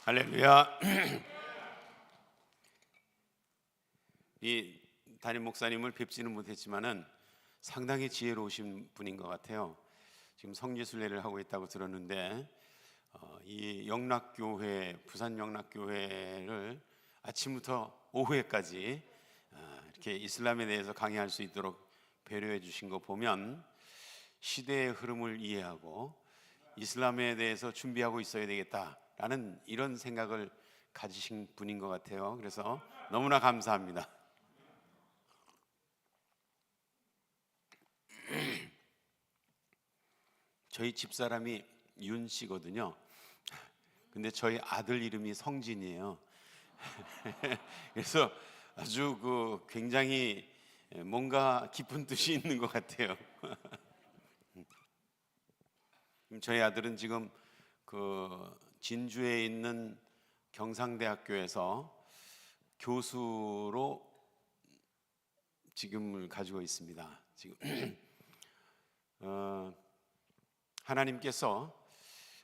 할렐루야. 이 담임 목사님을 뵙지는 못했지만은 상당히 지혜로우신 분인 것 같아요. 지금 성지순례를 하고 있다고 들었는데 이 영락교회, 부산 영락교회를 아침부터 오후에까지 이렇게 이슬람에 대해서 강의할 수 있도록 배려해 주신 거 보면 시대의 흐름을 이해하고 이슬람에 대해서 준비하고 있어야 되겠다라는 이런 생각을 가지신 분인 것 같아요. 그래서 너무나 감사합니다. 저희 집사람이 윤 씨거든요. 근데 저희 아들 이름이 성진이에요. 그래서 아주 굉장히 뭔가 깊은 뜻이 있는 것 같아요. 저희 아들은 지금 진주에 있는 경상대학교에서 교수로 직임을 가지고 있습니다. 지금 하나님께서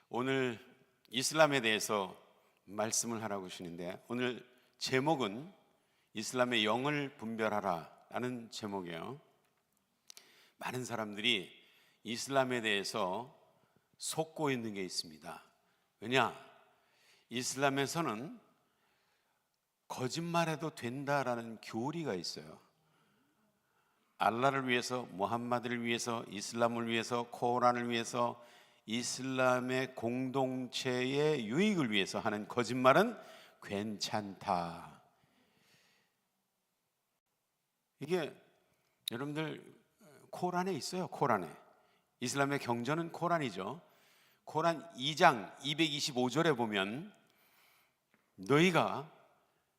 오늘 이슬람에 대해서 말씀을 하라고 하시는데, 오늘 제목은 이슬람의 영을 분별하라라는 제목이에요. 많은 사람들이 이슬람에 대해서 속고 있는 게 있습니다. 왜냐? 이슬람에서는 거짓말해도 된다라는 교리가 있어요. 알라를 위해서, 무함마드를 위해서, 이슬람을 위해서, 코란을 위해서, 이슬람의 공동체의 유익을 위해서 하는 거짓말은 괜찮다. 이게 여러분들 코란에 있어요. 코란에. 이슬람의 경전은 코란이죠. 코란 2장 225절에 보면 너희가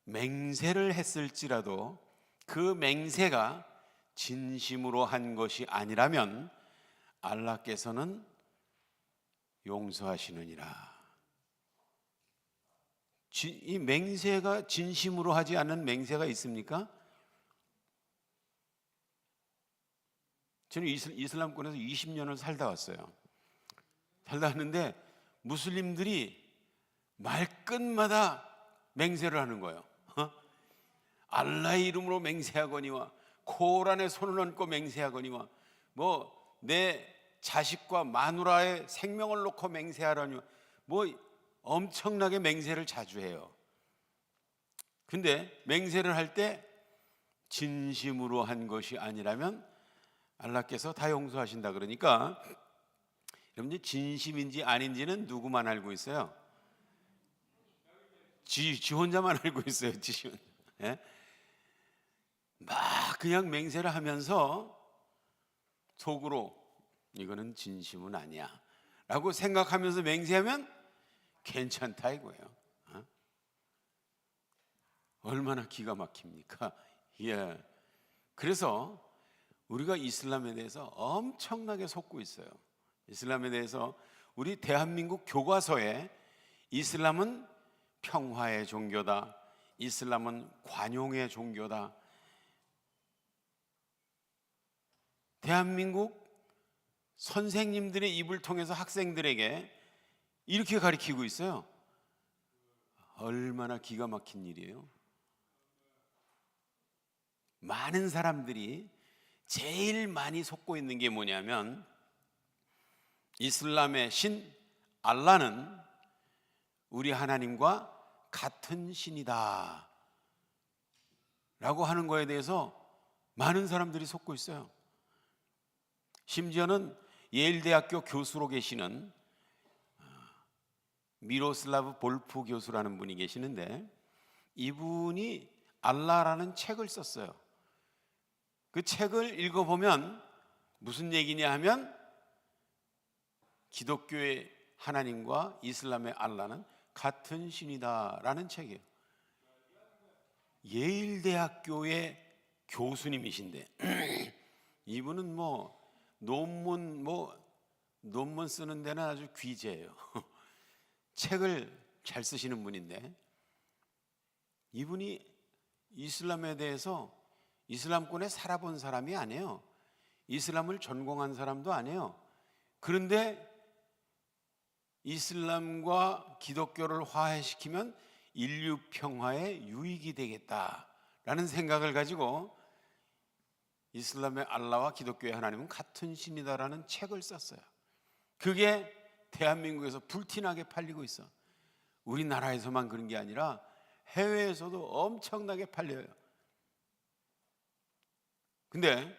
맹세를 했을지라도 그 맹세가 진심으로 한 것이 아니라면 알라께서는 용서하시느니라. 이 맹세가 진심으로 하지 않은 맹세가 있습니까? 저는 이슬람권에서 20년을 살다 왔어요. 살다 왔는데 무슬림들이 말끝마다 맹세를 하는 거예요. 알라의 이름으로 맹세하거니와 코란에 손을 얹고 맹세하거니와 내 자식과 마누라의 생명을 놓고 맹세하라니 엄청나게 맹세를 자주 해요. 근데 맹세를 할 때 진심으로 한 것이 아니라면 알라께서 다 용서하신다. 그러니까 여러분들 진심인지 아닌지는 누구만 알고 있어요? 지 혼자만 알고 있어요. 지 혼자. 예? 막 그냥 맹세를 하면서 속으로 이거는 진심은 아니야 라고 생각하면서 맹세하면 괜찮다 이거예요. 얼마나 기가 막힙니까? 예. 그래서 우리가 이슬람에 대해서 엄청나게 속고 있어요. 이슬람에 대해서 우리 대한민국 교과서에 이슬람은 평화의 종교다, 이슬람은 관용의 종교다. 대한민국 선생님들의 입을 통해서 학생들에게 이렇게 가르치고 있어요. 얼마나 기가 막힌 일이에요. 많은 사람들이 제일 많이 속고 있는 게 뭐냐면 이슬람의 신 알라는 우리 하나님과 같은 신이다 라고 하는 거에 대해서 많은 사람들이 속고 있어요. 심지어는 예일대학교 교수로 계시는 미로슬라브 볼프 교수라는 분이 계시는데 이분이 알라라는 책을 썼어요. 그 책을 읽어보면 무슨 얘기냐 하면 기독교의 하나님과 이슬람의 알라는 같은 신이다라는 책이에요. 예일대학교의 교수님이신데 이분은 논문 쓰는 데는 아주 귀재예요. 책을 잘 쓰시는 분인데 이분이 이슬람에 대해서 이슬람권에 살아본 사람이 아니에요. 이슬람을 전공한 사람도 아니에요. 그런데 이슬람과 기독교를 화해시키면 인류 평화에 유익이 되겠다라는 생각을 가지고 이슬람의 알라와 기독교의 하나님은 같은 신이다라는 책을 썼어요. 그게 대한민국에서 불티나게 팔리고 있어. 우리나라에서만 그런 게 아니라 해외에서도 엄청나게 팔려요. 근데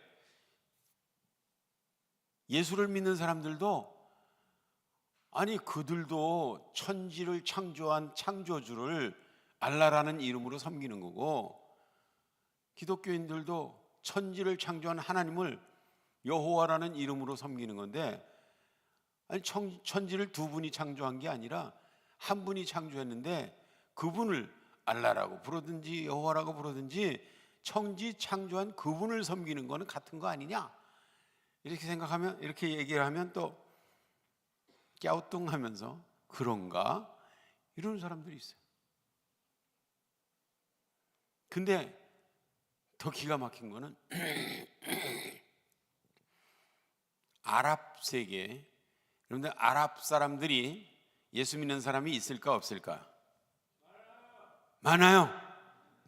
예수를 믿는 사람들도 아니 그들도 천지를 창조한 창조주를 알라라는 이름으로 섬기는 거고, 기독교인들도 천지를 창조한 하나님을 여호와라는 이름으로 섬기는 건데, 아니 천지를 두 분이 창조한 게 아니라 한 분이 창조했는데 그분을 알라라고 부르든지 여호와라고 부르든지 천지 창조한 그분을 섬기는 거는 같은 거 아니냐, 이렇게 생각하면, 이렇게 얘기를 하면 또 갸우뚱하면서 그런가 이러는 사람들이 있어요. 근데 더 기가 막힌 거는 아랍 세계, 여러분들 아랍 사람들이 예수 믿는 사람이 있을까 없을까? 많아요.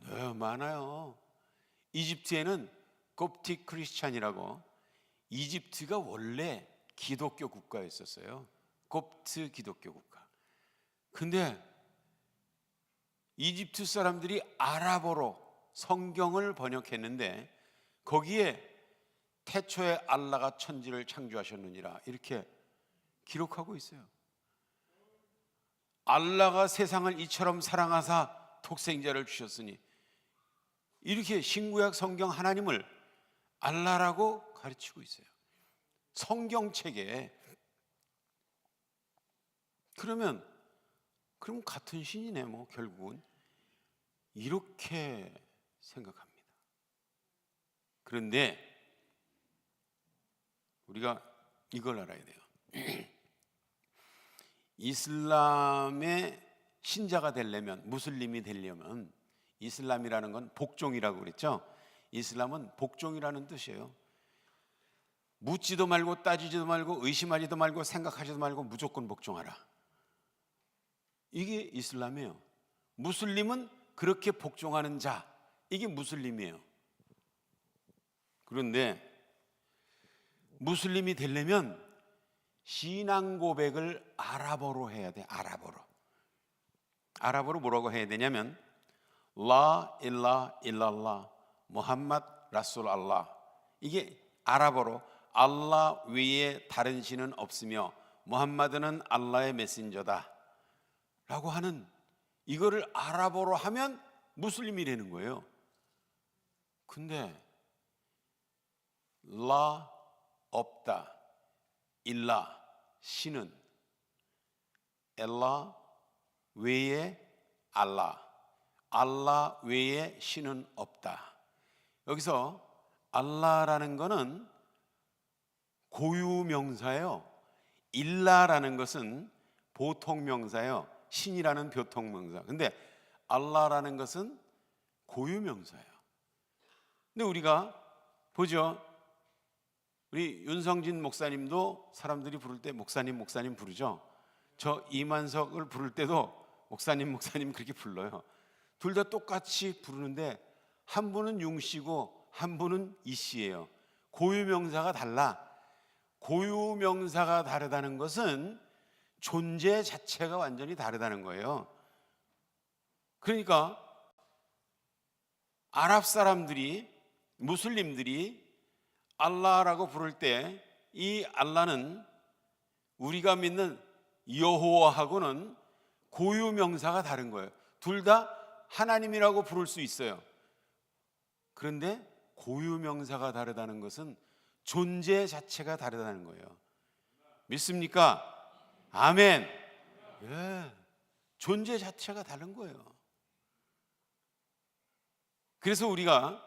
네, 많아요. 이집트에는 koptic 크리스찬이라고, 이집트가 원래 기독교 국가였었어요. kop트 기독교 국가. 근데 이집트 사람들이 아랍어로 성경을 번역했는데 거기에 태초에 알라가 천지를 창조하셨느니라 이렇게 기록하고 있어요. 알라가 세상을 이처럼 사랑하사 독생자를 주셨으니, 이렇게 신구약 성경 하나님을 알라라고 가르치고 있어요, 성경책에. 그럼 같은 신이네 뭐, 결국은 이렇게 생각합니다. 그런데 우리가 이걸 알아야 돼요. 이슬람의 신자가 되려면, 무슬림이 되려면, 이슬람이라는 건 복종이라고 그랬죠. 이슬람은 복종이라는 뜻이에요. 묻지도 말고 따지지도 말고 의심하지도 말고 생각하지도 말고 무조건 복종하라, 이게 이슬람이에요. 무슬림은 그렇게 복종하는 자, 이게 무슬림이에요. 그런데 무슬림이 되려면 신앙 고백을 아랍어로 해야 돼. 아랍어로 뭐라고 해야 되냐면 라 일라 일랄라 무함마드 라술 알라, 이게 아랍어로 알라 외에 다른 신은 없으며 무함마드는 알라의 메신저다 라고 하는, 이거를 아랍어로 하면 무슬림이 되는 거예요. 근데 라 없다, 일라 신은, 엘라 외에 알라, 알라 외에 신은 없다. 여기서 알라라는 거는 고유명사예요. 일라라는 것은 보통명사예요. 신이라는 보통명사. 근데 알라라는 것은 고유명사예요. 근데 우리가 보죠. 우리 윤성진 목사님도 사람들이 부를 때 목사님 부르죠. 저 이만석을 부를 때도 목사님 그렇게 불러요. 둘 다 똑같이 부르는데 한 분은 융씨고 한 분은 이씨예요. 고유명사가 달라. 고유명사가 다르다는 것은 존재 자체가 완전히 다르다는 거예요. 그러니까 아랍 사람들이, 무슬림들이 알라라고 부를 때 이 알라는 우리가 믿는 여호와하고는 고유명사가 다른 거예요. 둘 다 하나님이라고 부를 수 있어요. 그런데 고유명사가 다르다는 것은 존재 자체가 다르다는 거예요. 믿습니까? 아멘. 예, 존재 자체가 다른 거예요. 그래서 우리가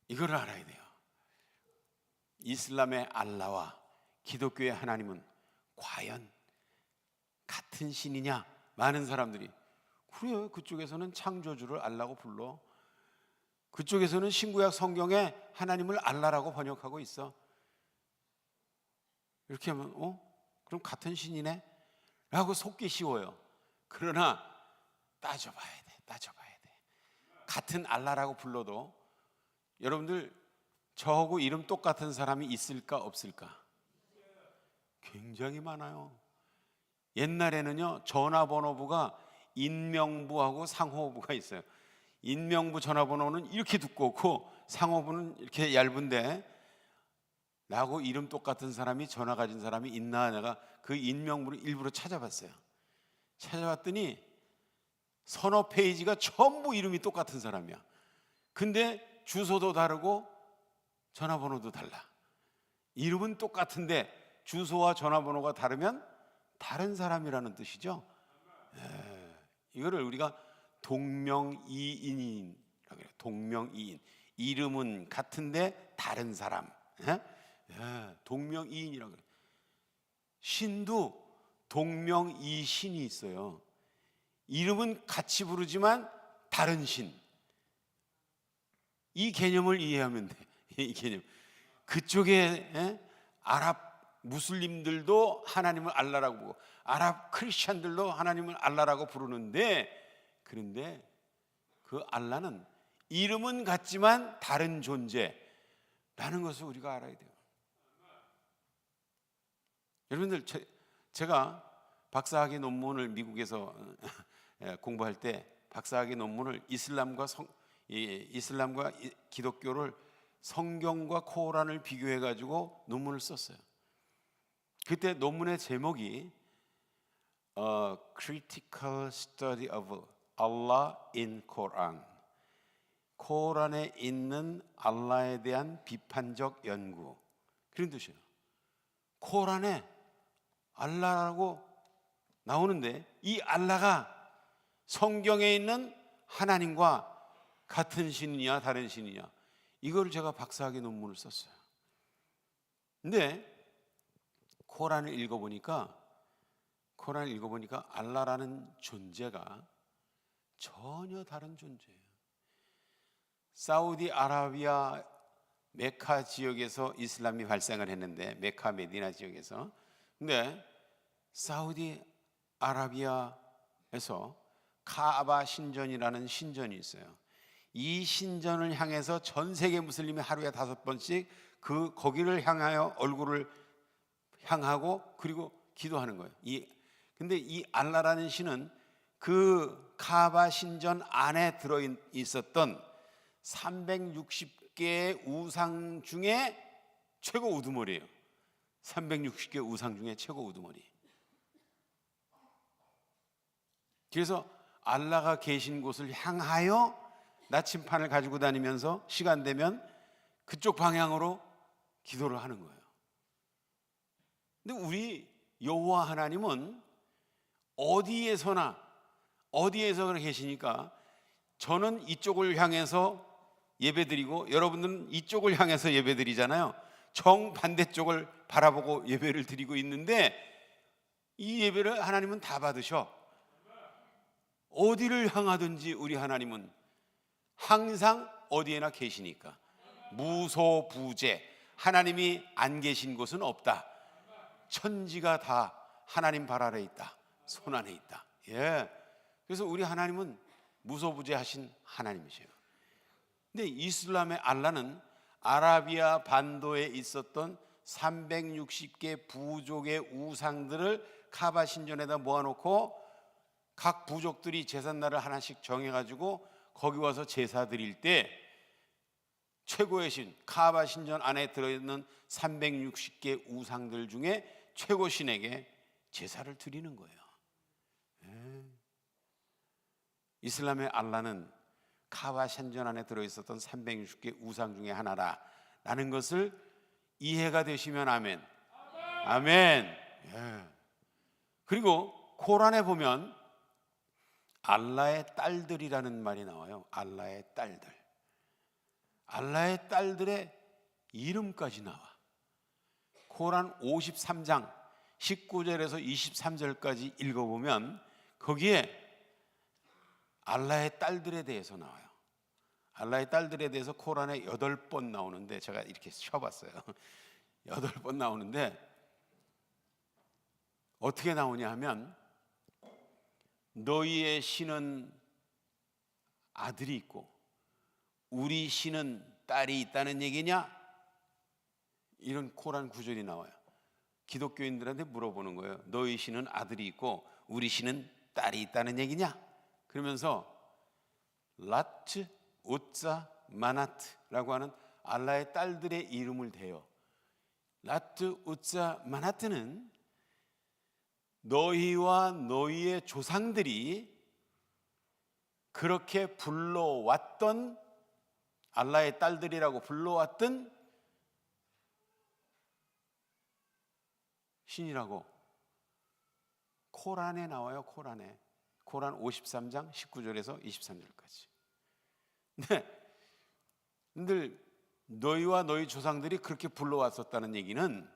이걸 알아야 돼요. 이슬람의 알라와 기독교의 하나님은 과연 같은 신이냐? 많은 사람들이 그래요, 그쪽에서는 창조주를 알라고 불러, 그쪽에서는 신구약 성경에 하나님을 알라라고 번역하고 있어. 이렇게 하면 그럼 같은 신이네? 라고 속기 쉬워요. 그러나 따져봐야 돼. 같은 알라라고 불러도 여러분들 저하고 이름 똑같은 사람이 있을까 없을까? 굉장히 많아요. 옛날에는요, 전화번호부가 인명부하고 상호부가 있어요. 인명부 전화번호는 이렇게 두껍고 상호부는 이렇게 얇은데, 나하고 이름 똑같은 사람이 전화 가진 사람이 있나, 내가 그 인명부를 일부러 찾아봤어요. 찾아봤더니 서너 페이지가 전부 이름이 똑같은 사람이야. 근데 주소도 다르고 전화번호도 달라. 이름은 똑같은데 주소와 전화번호가 다르면 다른 사람이라는 뜻이죠. 이거를 우리가 동명이인이라고 해요. 동명이인. 이름은 같은데 다른 사람. 동명이인이라고 해요. 신도 동명이신이 있어요. 이름은 같이 부르지만 다른 신. 이 개념을 이해하면 돼. 이 개념. 그쪽에 아랍 무슬림들도 하나님을 알라라고 부르고 아랍 크리스찬들도 하나님을 알라라고 부르는데, 그런데 그 알라는 이름은 같지만 다른 존재라는 것을 우리가 알아야 돼요. 여러분들, 제가 박사학위 논문을 미국에서 공부할 때 박사학위 논문을 이슬람과 기독교를 성경과 코란을 비교해 가지고 논문을 썼어요. 그때 논문의 제목이 Critical Study of Allah in Quran. 코란에 있는 알라에 대한 비판적 연구, 그런 뜻이에요. 코란에 알라라고 나오는데 이 알라가 성경에 있는 하나님과 같은 신이냐 다른 신이냐, 이걸 제가 박사학위 논문을 썼어요. 근데 코란을 읽어보니까 알라라는 존재가 전혀 다른 존재예요. 사우디아라비아 메카 지역에서 이슬람이 발생을 했는데, 메카 메디나 지역에서. 근데 사우디아라비아에서 카아바 신전이라는 신전이 있어요. 이 신전을 향해서 전 세계 무슬림이 하루에 5번씩 거기를 향하여 얼굴을 향하고 그리고 기도하는 거예요. 근데 이 알라라는 신은 그 카아바 신전 안에 들어 있었던 360개의 우상 중에 최고 우두머리예요. 360개 우상 중에 최고 우두머리. 그래서 알라가 계신 곳을 향하여 나침판을 가지고 다니면서 시간 되면 그쪽 방향으로 기도를 하는 거예요. 근데 우리 여호와 하나님은 어디에서 계시니까, 저는 이쪽을 향해서 예배드리고 여러분들은 이쪽을 향해서 예배드리잖아요. 정반대쪽을 바라보고 예배를 드리고 있는데, 이 예배를 하나님은 다 받으셔. 어디를 향하든지 우리 하나님은 항상 어디에나 계시니까. 무소부재, 하나님이 안 계신 곳은 없다. 천지가 다 하나님 발 아래 있다, 손 안에 있다. 그래서 우리 하나님은 무소부재하신 하나님이세요. 근데 이슬람의 알라는 아라비아 반도에 있었던 360개 부족의 우상들을 카바 신전에다 모아놓고 각 부족들이 제삿날을 하나씩 정해가지고 거기 와서 제사 드릴 때 최고의 신, 카바 신전 안에 들어있는 360개 우상들 중에 최고 신에게 제사를 드리는 거예요. 이슬람의 알라는 카바 신전 안에 들어있었던 360개 우상 중에 하나라는 것을 이해가 되시면 아멘. 아멘. 그리고 코란에 보면 알라의 딸들이라는 말이 나와요. 알라의 딸들. 알라의 딸들의 이름까지 나와. 코란 53장 19절에서 23절까지 읽어보면 거기에 알라의 딸들에 대해서 나와요. 알라의 딸들에 대해서 코란에 8번 나오는데, 제가 이렇게 쳐봤어요. 8번 나오는데 어떻게 나오냐 하면 너희의 신은 아들이 있고 우리 신은 딸이 있다는 얘기냐? 이런 코란 구절이 나와요. 기독교인들한테 물어보는 거예요. 너희 신은 아들이 있고 우리 신은 딸이 있다는 얘기냐? 그러면서 라트, 우짜, 마나트라고 하는 알라의 딸들의 이름을 대요. 라트, 우짜, 마나트는 너희와 너희의 조상들이 그렇게 불러왔던, 알라의 딸들이라고 불러왔던 신이라고 코란에 나와요. 코란에. 코란 53장 19절에서 23절까지. 근데 너희와 너희 조상들이 그렇게 불러왔었다는 얘기는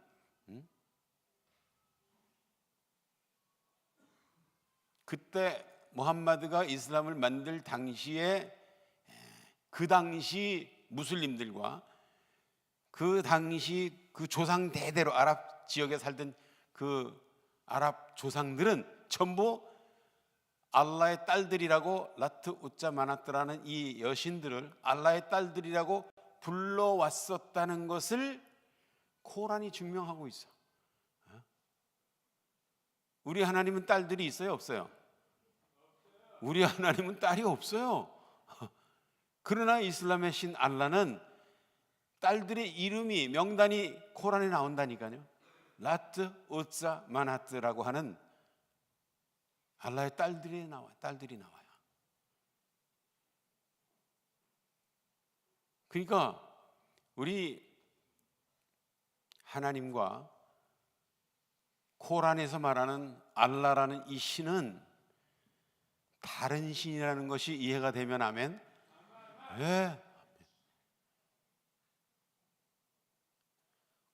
그때 무함마드가 이슬람을 만들 당시에 그 당시 무슬림들과 그 당시 그 조상 대대로 아랍 지역에 살던 그 아랍 조상들은 전부 알라의 딸들이라고, 라트, 우짜, 마나트라는 이 여신들을 알라의 딸들이라고 불러왔었다는 것을 코란이 증명하고 있어. 우리 하나님은 딸들이 있어요, 없어요? 우리 하나님은 딸이 없어요. 그러나 이슬람의 신 알라는 딸들의 이름이, 명단이 코란에 나온다니까요. 라트, 우짜, 마나트라고 하는 알라의 딸들이 나와요. 그러니까 우리 하나님과 코란에서 말하는 알라라는 이 신은 다른 신이라는 것이 이해가 되면 아멘. 네.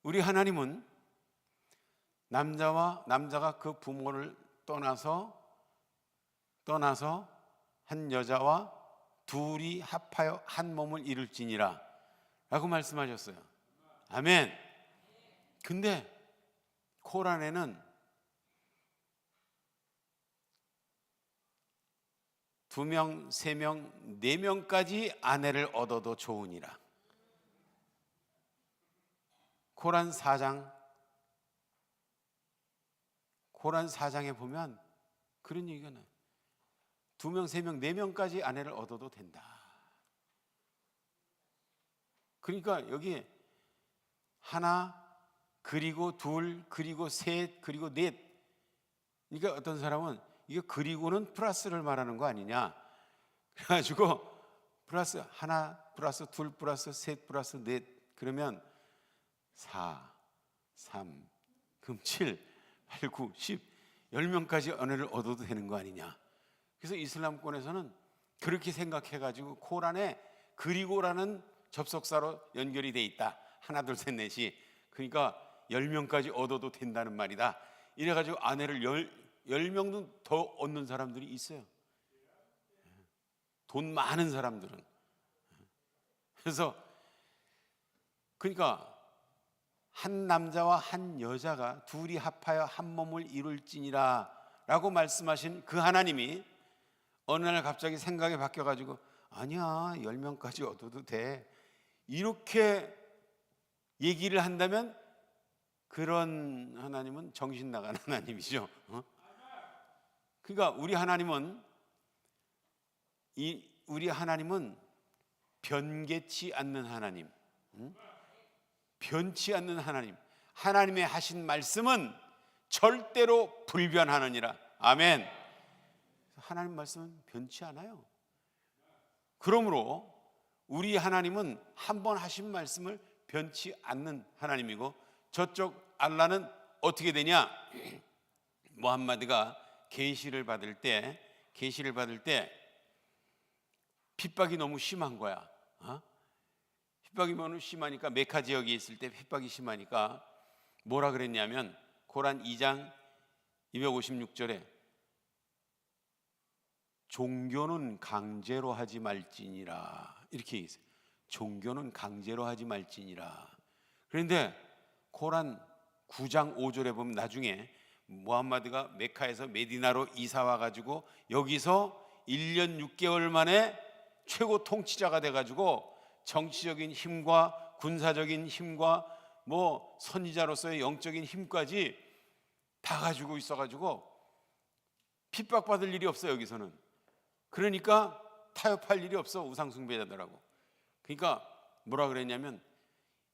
우리 하나님은 남자가 그 부모를 떠나서 한 여자와 둘이 합하여 한 몸을 이룰지니라 라고 말씀하셨어요. 아멘. 근데 코란에는 2명, 3명, 4명까지 아내를 얻어도 좋으니라. 코란 4장에 보면 그런 얘기가 나요. 2명, 3명, 4명까지 아내를 얻어도 된다. 그러니까 여기 하나, 그리고 둘, 그리고 셋, 그리고 넷. 그러니까 어떤 사람은 이게 그리고는 플러스를 말하는 거 아니냐. 그래가지고 플러스 하나, 플러스 둘, 플러스 셋, 플러스 넷. 그러면 4, 3, 그럼 7, 8, 9, 10, 10명까지 아내를 얻어도 되는 거 아니냐. 그래서 이슬람권에서는 그렇게 생각해가지고 코란에 그리고라는 접속사로 연결이 돼 있다. 하나, 둘, 셋, 넷이. 그러니까 10명까지 얻어도 된다는 말이다. 이래가지고 아내를 10명도 더 얻는 사람들이 있어요. 돈 많은 사람들은. 그래서 그러니까 한 남자와 한 여자가 둘이 합하여 한 몸을 이룰지니라 라고 말씀하신 그 하나님이 어느 날 갑자기 생각이 바뀌어가지고 아니야 10명까지 얻어도 돼 이렇게 얘기를 한다면 그런 하나님은 정신 나간 하나님이죠. 그러니까 우리 하나님은 변개치 않는 하나님, 변치 않는 하나님. 하나님의 하신 말씀은 절대로 불변하느니라. 아멘. 하나님 말씀은 변치 않아요. 그러므로 우리 하나님은 한 번 하신 말씀을 변치 않는 하나님이고 저쪽 알라는 어떻게 되냐? 무함마드가 계시를 받을 때 핍박이 너무 심한 거야. 핍박이 너무 심하니까 메카 지역에 있을 때 핍박이 심하니까 뭐라 그랬냐면 코란 2장 256절에 종교는 강제로 하지 말지니라 이렇게 얘기했어요. 종교는 강제로 하지 말지니라. 그런데 코란 9장 5절에 보면 나중에 무함마드가 메카에서 메디나로 이사 와가지고 여기서 1년 6개월 만에 최고 통치자가 돼가지고 정치적인 힘과 군사적인 힘과 뭐 선지자로서의 영적인 힘까지 다 가지고 있어가지고 핍박받을 일이 없어 여기서는. 그러니까 타협할 일이 없어 우상숭배자들하고. 그러니까 뭐라 그랬냐면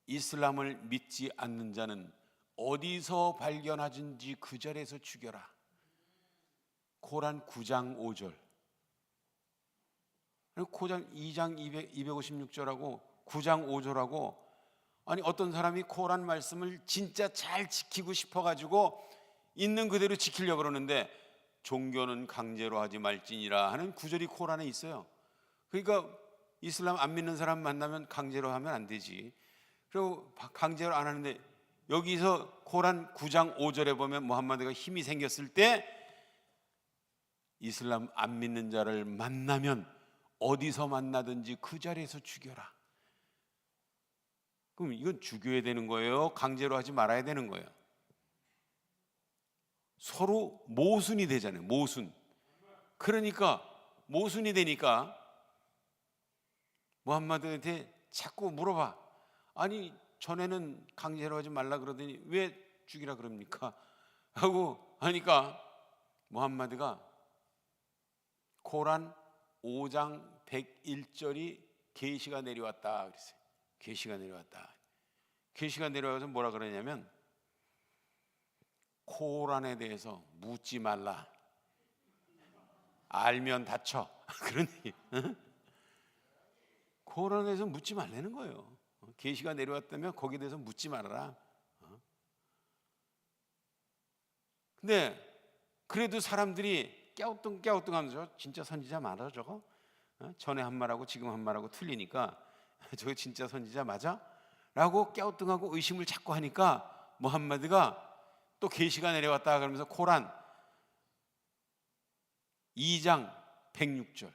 이슬람을 믿지 않는 자는 어디서 발견하든지 그 자리에서 죽여라. 코란 9장 5절, 코란 2장 256절하고 9장 5절하고, 아니 어떤 사람이 코란 말씀을 진짜 잘 지키고 싶어가지고 있는 그대로 지키려고 그러는데 종교는 강제로 하지 말지니라 하는 구절이 코란에 있어요. 그러니까 이슬람 안 믿는 사람 만나면 강제로 하면 안 되지. 그리고 강제로 안 하는데 여기서 코란 9장 5절에 보면 무함마드가 힘이 생겼을 때 이슬람 안 믿는 자를 만나면 어디서 만나든지 그 자리에서 죽여라. 그럼 이건 죽여야 되는 거예요? 강제로 하지 말아야 되는 거예요? 서로 모순이 되잖아요. 모순. 그러니까 모순이 되니까 무함마드한테 자꾸 물어봐. 아니 전에는 강제로 하지 말라 그러더니 왜 죽이라 그럽니까? 하고 하니까 무함마드가 코란 5장 101절이 계시가 내려왔다 그랬어요. 계시가 내려왔다. 계시가 내려와서 뭐라 그러냐면 코란에 대해서 묻지 말라. 알면 다쳐. 그런 얘기. 코란에 대해서 묻지 말라는 거예요. 계시가 내려왔다면 거기에 대해서 묻지 말아라. 근데 그래도 사람들이 깨우뚱하면서 진짜 선지자 맞아 저거? 전에 한 말하고 지금 한 말하고 틀리니까 저거 진짜 선지자 맞아? 라고 깨우뚱하고 의심을 자꾸 하니까 무함마드가 또 계시가 내려왔다 그러면서 코란 2장 106절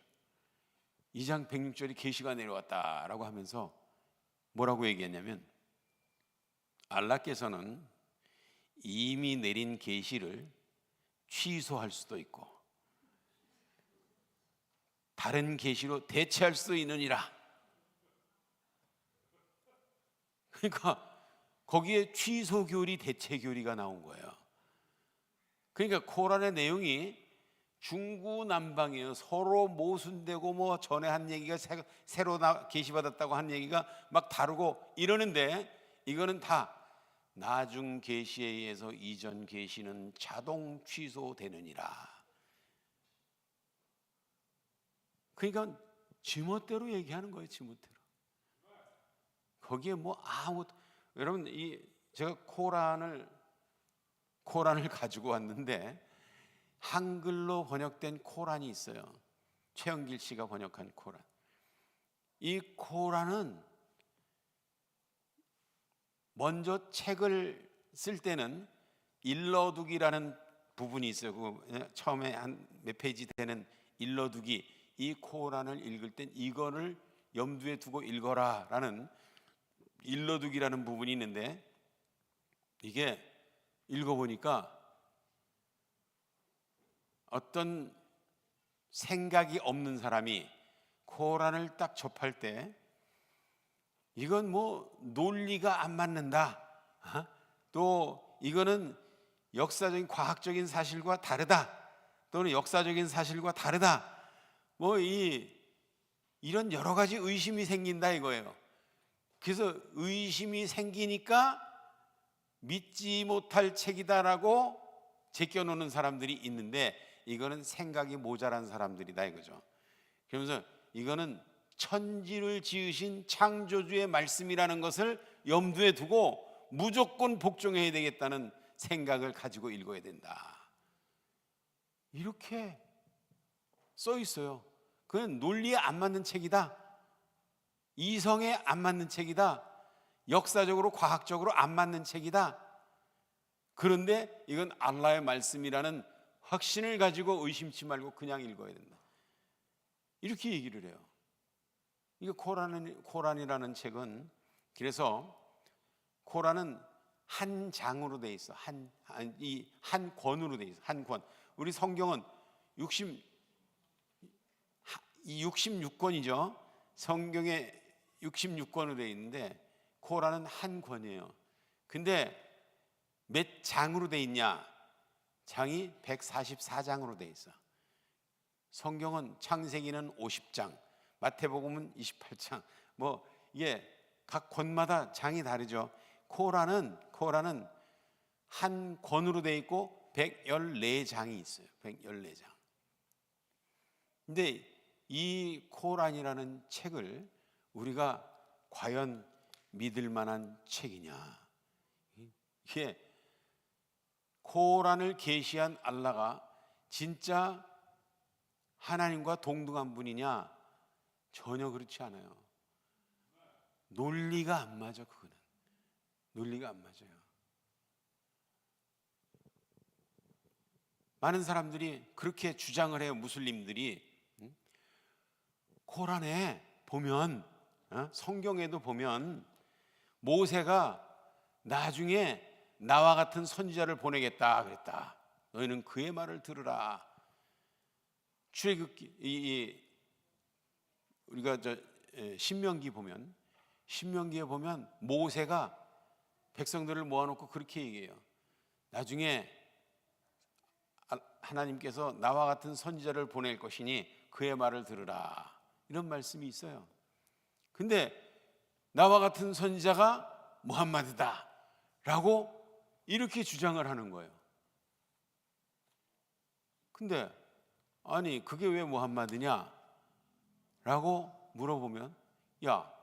2장 106절이 계시가 내려왔다라고 하면서 뭐라고 얘기했냐면 알라께서는 이미 내린 계시를 취소할 수도 있고 다른 계시로 대체할 수도 있느니라. 그러니까 거기에 취소 교리, 대체 교리가 나온 거예요. 그러니까 코란의 내용이 중구난방이에요. 서로 모순되고 뭐 전에 한 얘기가 새로 계시받았다고 한 얘기가 막 다르고 이러는데 이거는 다 나중 계시에 의해서 이전 계시는 자동 취소되느니라. 그러니까 지멋대로 얘기하는 거예요. 지멋대로. 거기에 뭐 아무것도. 여러분 제가 코란을 가지고 왔는데 한글로 번역된 코란이 있어요. 최영길 씨가 번역한 코란. 이 코란은 먼저 책을 쓸 때는 일러두기라는 부분이 있어요. 그 처음에 한 몇 페이지 되는 일러두기. 이 코란을 읽을 땐 이거를 염두에 두고 읽어라라는 일러두기라는 부분이 있는데 이게 읽어보니까 어떤 생각이 없는 사람이 코란을 딱 접할 때 이건 뭐 논리가 안 맞는다. 또 이거는 역사적인 과학적인 사실과 다르다. 또는 역사적인 사실과 다르다. 뭐 이런 여러 가지 의심이 생긴다 이거예요. 그래서 의심이 생기니까 믿지 못할 책이다라고 제껴놓는 사람들이 있는데 이거는 생각이 모자란 사람들이다 이거죠. 그러면서 이거는 천지를 지으신 창조주의 말씀이라는 것을 염두에 두고 무조건 복종해야 되겠다는 생각을 가지고 읽어야 된다. 이렇게 써 있어요. 그건 논리에 안 맞는 책이다. 이성에 안 맞는 책이다. 역사적으로 과학적으로 안 맞는 책이다. 그런데 이건 알라의 말씀이라는 확신을 가지고 의심치 말고 그냥 읽어야 된다. 이렇게 얘기를 해요. 이거 코란이라는 책은 그래서 코란은 한 장으로 돼 있어. 한 권으로 돼 있어. 한 권. 우리 성경은 66권이죠. 성경에 66권으로 돼 있는데 코라는 한 권이에요. 근데 몇 장으로 돼 있냐? 장이 144장으로 돼 있어. 성경은 창세기는 50장, 마태복음은 28장. 뭐 이게 각 권마다 장이 다르죠. 코라는 한 권으로 돼 있고 114장이 있어요. 114장. 근데 이 코란이라는 책을 우리가 과연 믿을 만한 책이냐? 이게 코란을 계시한 알라가 진짜 하나님과 동등한 분이냐? 전혀 그렇지 않아요. 논리가 안 맞아. 그거는 논리가 안 맞아요. 많은 사람들이 그렇게 주장을 해요. 무슬림들이. 코란에 보면, 성경에도 보면 모세가 나중에 나와 같은 선지자를 보내겠다 그랬다. 너희는 그의 말을 들으라. 출애굽기 우리가 신명기에 보면 모세가 백성들을 모아놓고 그렇게 얘기해요. 나중에 하나님께서 나와 같은 선지자를 보낼 것이니 그의 말을 들으라. 이런 말씀이 있어요. 근데 나와 같은 선지자가 무함마드다 라고 이렇게 주장을 하는 거예요. 근데 아니 그게 왜 무함마드냐 라고 물어보면, 야,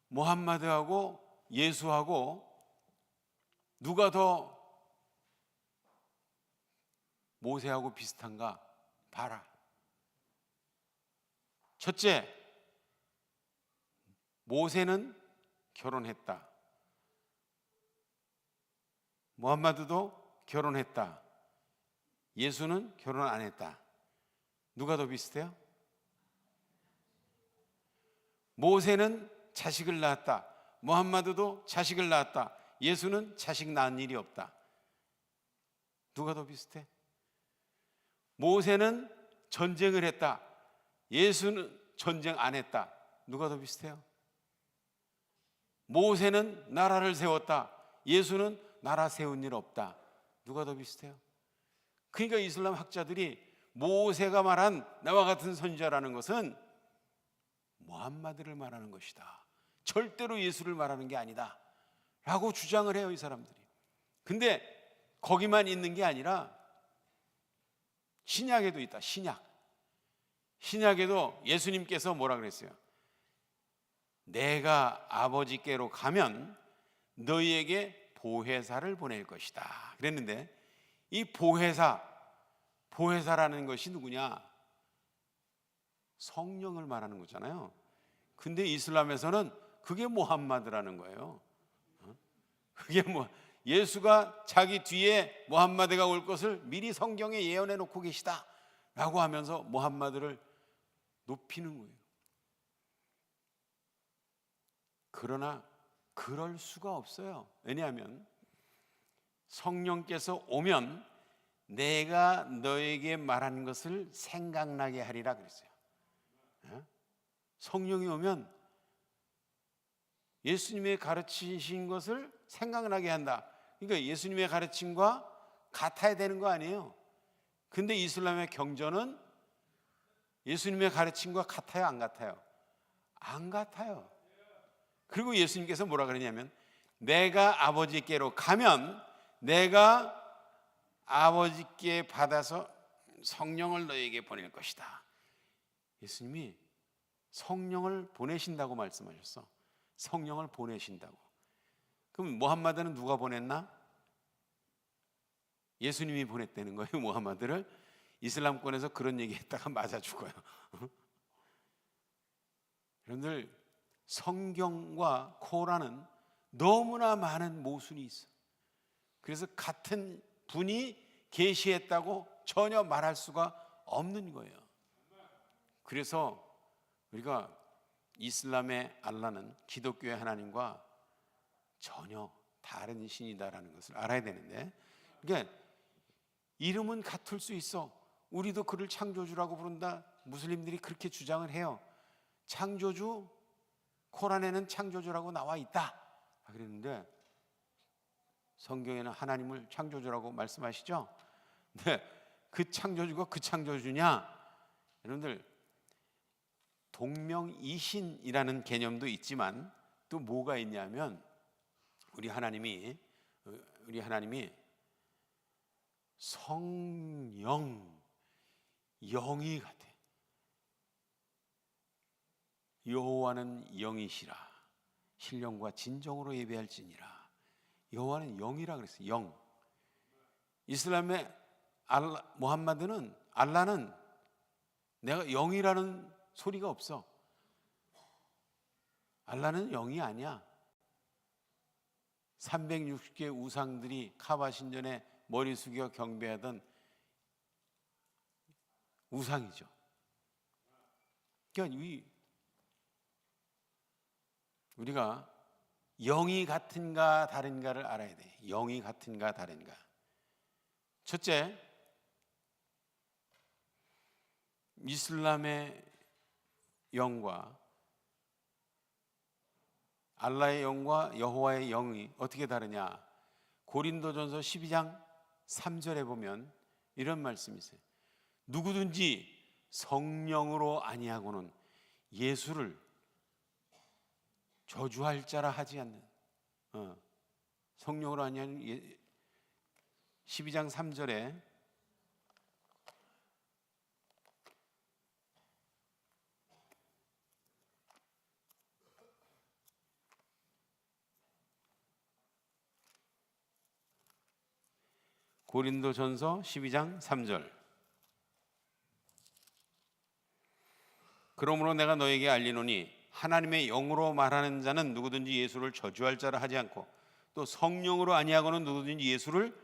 무함마드하고 예수하고 누가 더 모세하고 비슷한가 봐라. 첫째, 모세는 결혼했다. 무함마드도 결혼했다. 예수는 결혼 안 했다. 누가 더 비슷해요? 모세는 자식을 낳았다. 무함마드도 자식을 낳았다. 예수는 자식 낳은 일이 없다. 누가 더 비슷해? 모세는 전쟁을 했다. 예수는 전쟁 안 했다. 누가 더 비슷해요? 모세는 나라를 세웠다. 예수는 나라 세운 일 없다. 누가 더 비슷해요? 그러니까 이슬람 학자들이 모세가 말한 나와 같은 선지자라는 것은 무함마드를 말하는 것이다. 절대로 예수를 말하는 게 아니다 라고 주장을 해요, 이 사람들이. 근데 거기만 있는 게 아니라 신약에도 있다. 신약에도 예수님께서 뭐라 그랬어요? 내가 아버지께로 가면 너희에게 보혜사를 보낼 것이다 그랬는데, 이 보혜사라는 것이 누구냐? 성령을 말하는 거잖아요. 근데 이슬람에서는 그게 무함마드라는 거예요. 그게 예수가 자기 뒤에 무함마드가 올 것을 미리 성경에 예언해 놓고 계시다 라고 하면서 무함마드를 높이는 거예요. 그러나 그럴 수가 없어요. 왜냐하면 성령께서 오면 내가 너에게 말한 것을 생각나게 하리라 그랬어요. 성령이 오면 예수님의 가르치신 것을 생각나게 한다. 그러니까 예수님의 가르침과 같아야 되는 거 아니에요. 근데 이슬람의 경전은 예수님의 가르침과 같아요, 안 같아요? 안 같아요. 그리고 예수님께서 뭐라 그러냐면 내가 아버지께로 가면 내가 아버지께 받아서 성령을 너에게 보낼 것이다. 예수님이 성령을 보내신다고 말씀하셨어. 성령을 보내신다고. 그럼 무함마드는 누가 보냈나? 예수님이 보냈다는 거예요. 무함마드를. 이슬람권에서 그런 얘기 했다가 맞아 죽어요. 여러분들, 성경과 코란은 너무나 많은 모순이 있어. 그래서 같은 분이 계시했다고 전혀 말할 수가 없는 거예요. 그래서 우리가 이슬람의 알라는 기독교의 하나님과 전혀 다른 신이다라는 것을 알아야 되는데, 그러니까 이름은 같을 수 있어. 우리도 그를 창조주라고 부른다. 무슬림들이 그렇게 주장을 해요. 창조주, 코란에는 창조주라고 나와 있다 그랬는데 성경에는 하나님을 창조주라고 말씀하시죠. 근데 그 창조주가 그 창조주냐? 여러분들, 동명이신이라는 개념도 있지만 또 뭐가 있냐면 우리 하나님이 성령, 영이 같아. 여호와는 영이시라. 신령과 진정으로 예배할지니라. 여호와는 영이라 그랬어요. 영. 이슬람의 모함마드는 알라는 내가 영이라는 소리가 없어. 알라는 영이 아니야. 360개 우상들이 카바 신전에 머리 숙여 경배하던 우상이죠. 그러니까 우리가 영이 같은가 다른가를 알아야 돼. 영이 같은가 다른가. 첫째, 이슬람의 영과 알라의 영과 여호와의 영이 어떻게 다르냐? 고린도전서 12장 3절에 보면 이런 말씀이 있어요. 누구든지 성령으로 아니하고는 예수를 저주할 자라 하지 않는, 성령으로 아니하는 12장 3절에 고린도전서 12장 3절. 그러므로 내가 너에게 알리노니 하나님의 영으로 말하는 자는 누구든지 예수를 저주할 자라 하지 않고 또 성령으로 아니하고는 누구든지 예수를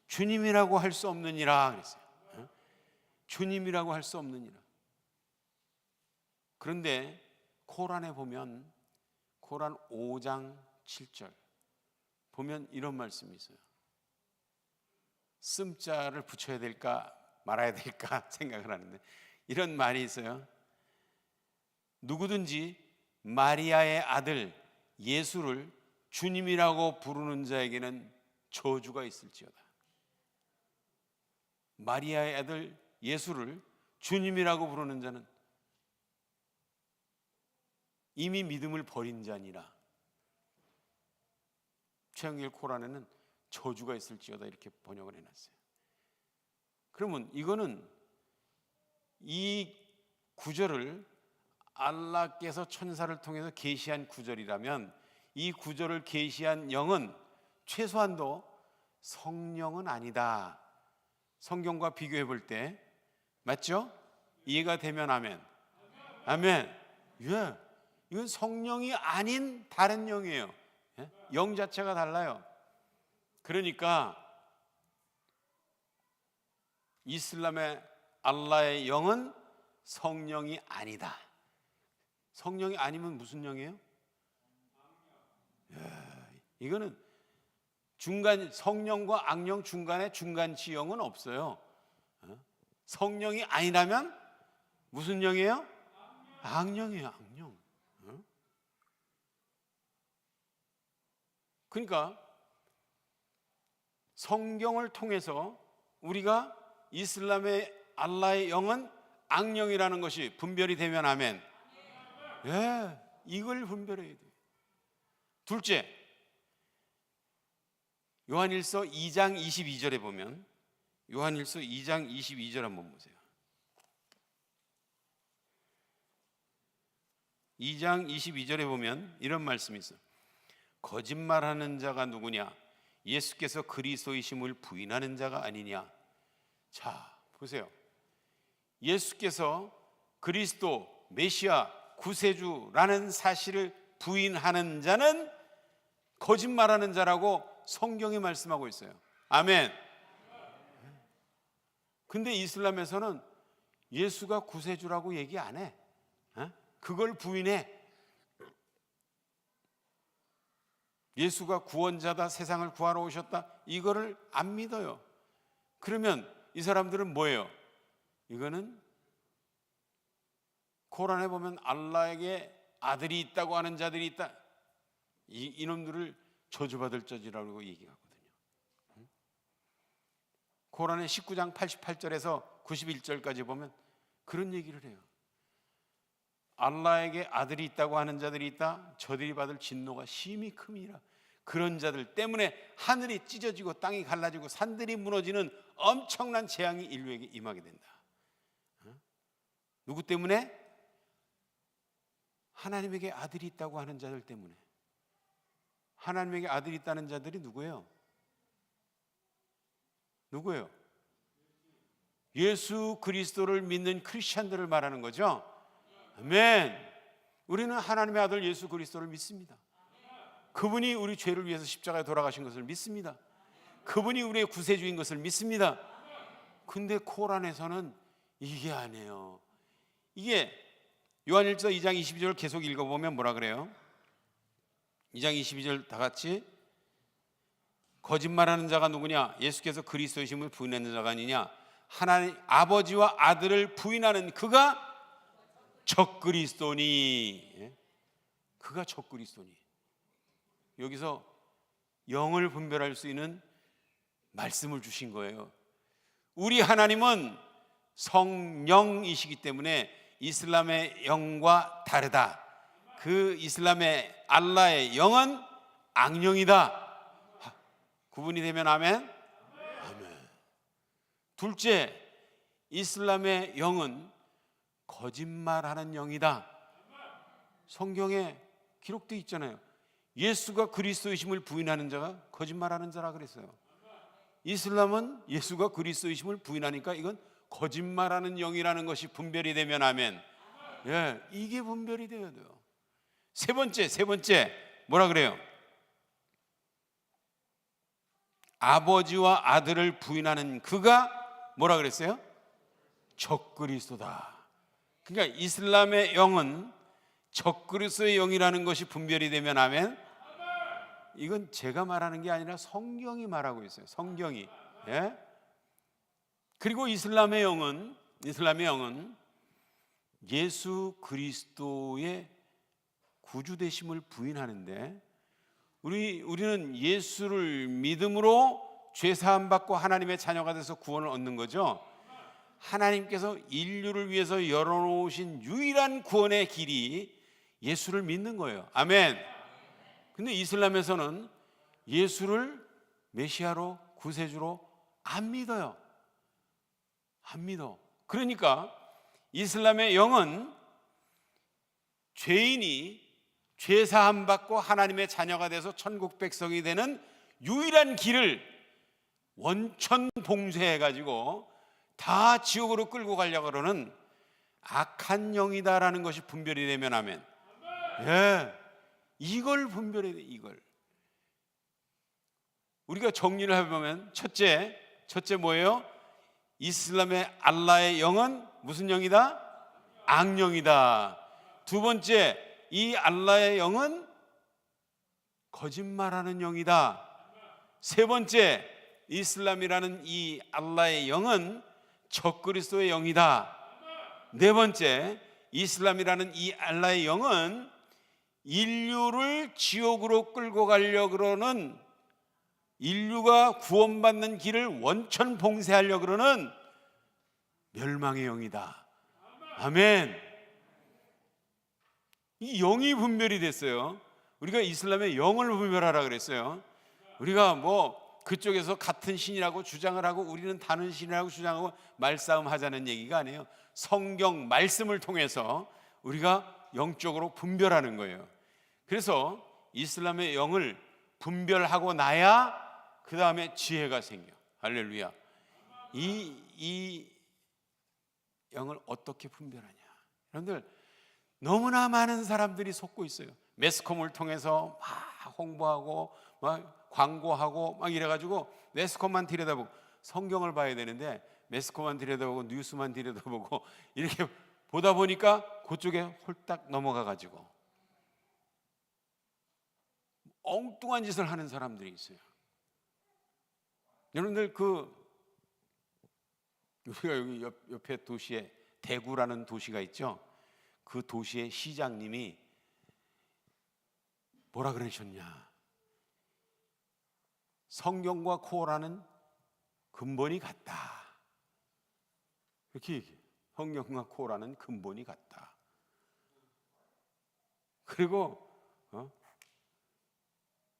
주님이라고 할 수 없느니라 그랬어요. 주님이라고 할 수 없느니라. 그런데 코란에 보면 코란 5장 7절 보면 이런 말씀이 있어요. 씀자를 붙여야 될까 말아야 될까 생각을 하는데 이런 말이 있어요. 누구든지 마리아의 아들 예수를 주님이라고 부르는 자에게는 저주가 있을지어다. 마리아의 아들 예수를 주님이라고 부르는 자는 이미 믿음을 버린 자니라. 최영길 코란에는 저주가 있을지어다 이렇게 번역을 해놨어요. 그러면 이거는 이 구절을 알라께서 천사를 통해서 계시한 구절이라면 이 구절을 계시한 영은 최소한도 성령은 아니다. 성경과 비교해 볼 때 맞죠? 이해가 되면 아멘. 아멘. 예. 이건 성령이 아닌 다른 영이에요. 예? 영 자체가 달라요. 그러니까 이슬람의 알라의 영은 성령이 아니다. 성령이 아니면 무슨 영이에요? 이거는 중간, 성령과 악령 중간에 중간치 영은 없어요. 성령이 아니라면 무슨 영이에요? 악령이에요. 악령. 그러니까 성경을 통해서 우리가 이슬람의 알라의 영은 악령이라는 것이 분별이 되면 아멘. 예, 이걸 분별해야 돼요. 둘째, 요한일서 2장 22절에 보면 요한일서 2장 22절 한번 보세요. 2장 22절에 보면 이런 말씀이 있어요. 거짓말하는 자가 누구냐? 예수께서 그리스도이심을 부인하는 자가 아니냐? 자, 보세요. 예수께서 그리스도, 메시아, 구세주라는 사실을 부인하는 자는 거짓말하는 자라고 성경이 말씀하고 있어요. 아멘. 근데 이슬람에서는 예수가 구세주라고 얘기 안 해. 그걸 부인해. 예수가 구원자다, 세상을 구하러 오셨다, 이거를 안 믿어요. 그러면 이 사람들은 뭐예요? 이거는 코란에 보면 알라에게 아들이 있다고 하는 자들이 있다, 이놈들을 저주받을 자지라고 얘기하거든요. 코란의 19장 88절에서 91절까지 보면 그런 얘기를 해요. 알라에게 아들이 있다고 하는 자들이 있다, 저들이 받을 진노가 심히 큼이라. 그런 자들 때문에 하늘이 찢어지고 땅이 갈라지고 산들이 무너지는 엄청난 재앙이 인류에게 임하게 된다. 누구 때문에? 하나님에게 아들이 있다고 하는 자들 때문에. 하나님에게 아들이 있다는 자들이 누구예요? 누구예요? 예수 그리스도를 믿는 크리스찬들을 말하는 거죠. 아멘. 우리는 하나님의 아들 예수 그리스도를 믿습니다. 그분이 우리 죄를 위해서 십자가에 돌아가신 것을 믿습니다. 그분이 우리의 구세주인 것을 믿습니다. 근데 코란에서는 이게 아니에요. 이게 요한일서 2장 22절 계속 읽어보면 뭐라 그래요? 2장 22절 다 같이. 거짓말하는 자가 누구냐? 예수께서 그리스도이심을 부인하는 자가 아니냐? 하나님 아버지와 아들을 부인하는 그가 적그리스도니. 그가 적그리스도니. 여기서 영을 분별할 수 있는 말씀을 주신 거예요. 우리 하나님은 성령이시기 때문에 이슬람의 영과 다르다. 그 이슬람의 알라의 영은 악령이다. 구분이 되면 아멘? 아멘. 둘째, 이슬람의 영은 거짓말하는 영이다. 성경에 기록되어 있잖아요. 예수가 그리스도이심을 부인하는 자가 거짓말하는 자라 그랬어요. 이슬람은 예수가 그리스도이심을 부인하니까 이건 거짓말하는 영이라는 것이 분별이 되면 아멘. 예, 이게 분별이 되어야 돼요. 세 번째 뭐라 그래요? 아버지와 아들을 부인하는 그가 뭐라 그랬어요? 적그리스도다. 그러니까 이슬람의 영은 적그리스도의 영이라는 것이 분별이 되면 아멘. 이건 제가 말하는 게 아니라 성경이 말하고 있어요. 성경이. 예? 그리고 이슬람의 영은 예수 그리스도의 구주 되심을 부인하는데, 우리는 예수를 믿음으로 죄 사함 받고 하나님의 자녀가 돼서 구원을 얻는 거죠. 하나님께서 인류를 위해서 열어놓으신 유일한 구원의 길이 예수를 믿는 거예요. 아멘. 근데 이슬람에서는 예수를 메시아로 구세주로 안 믿어요. 안 믿어. 그러니까 이슬람의 영은 죄인이 죄 사함 받고 하나님의 자녀가 돼서 천국 백성이 되는 유일한 길을 원천 봉쇄해 가지고 다 지옥으로 끌고 가려고 그러는 악한 영이다라는 것이 분별이 되면 아멘. 예, 이걸 분별해야 돼. 이걸 우리가 정리를 해보면 첫째 뭐예요? 이슬람의 알라의 영은 무슨 영이다? 악령이다. 두 번째, 이 알라의 영은 거짓말하는 영이다. 세 번째, 이슬람이라는 이 알라의 영은 적그리스도의 영이다. 네 번째, 이슬람이라는 이 알라의 영은 인류를 지옥으로 끌고 가려고 그러는, 인류가 구원받는 길을 원천 봉쇄하려고 그러는 멸망의 영이다. 아멘. 이 영이 분별이 됐어요. 우리가 이슬람의 영을 분별하라 그랬어요. 우리가 뭐 그쪽에서 같은 신이라고 주장을 하고 우리는 다른 신이라고 주장하고 말싸움 하자는 얘기가 아니에요. 성경 말씀을 통해서 우리가 영적으로 분별하는 거예요. 그래서 이슬람의 영을 분별하고 나야 그 다음에 지혜가 생겨. 할렐루야. 이 영을 어떻게 분별하냐? 여러분들, 너무나 많은 사람들이 속고 있어요. 매스컴을 통해서 막 홍보하고 막 광고하고 막 이래가지고 매스컴만 들여다보고, 성경을 봐야 되는데 매스컴만 들여다보고 뉴스만 들여다보고 이렇게 보다 보니까 그쪽에 홀딱 넘어가가지고 엉뚱한 짓을 하는 사람들이 있어요. 여러분들 우리가 여기 옆에 도시에 대구라는 도시가 있죠. 그 도시의 시장님이 뭐라 그러셨냐? 성경과 코라는 근본이 같다. 이렇게 얘기해요. 성경과 코라는 근본이 같다. 그리고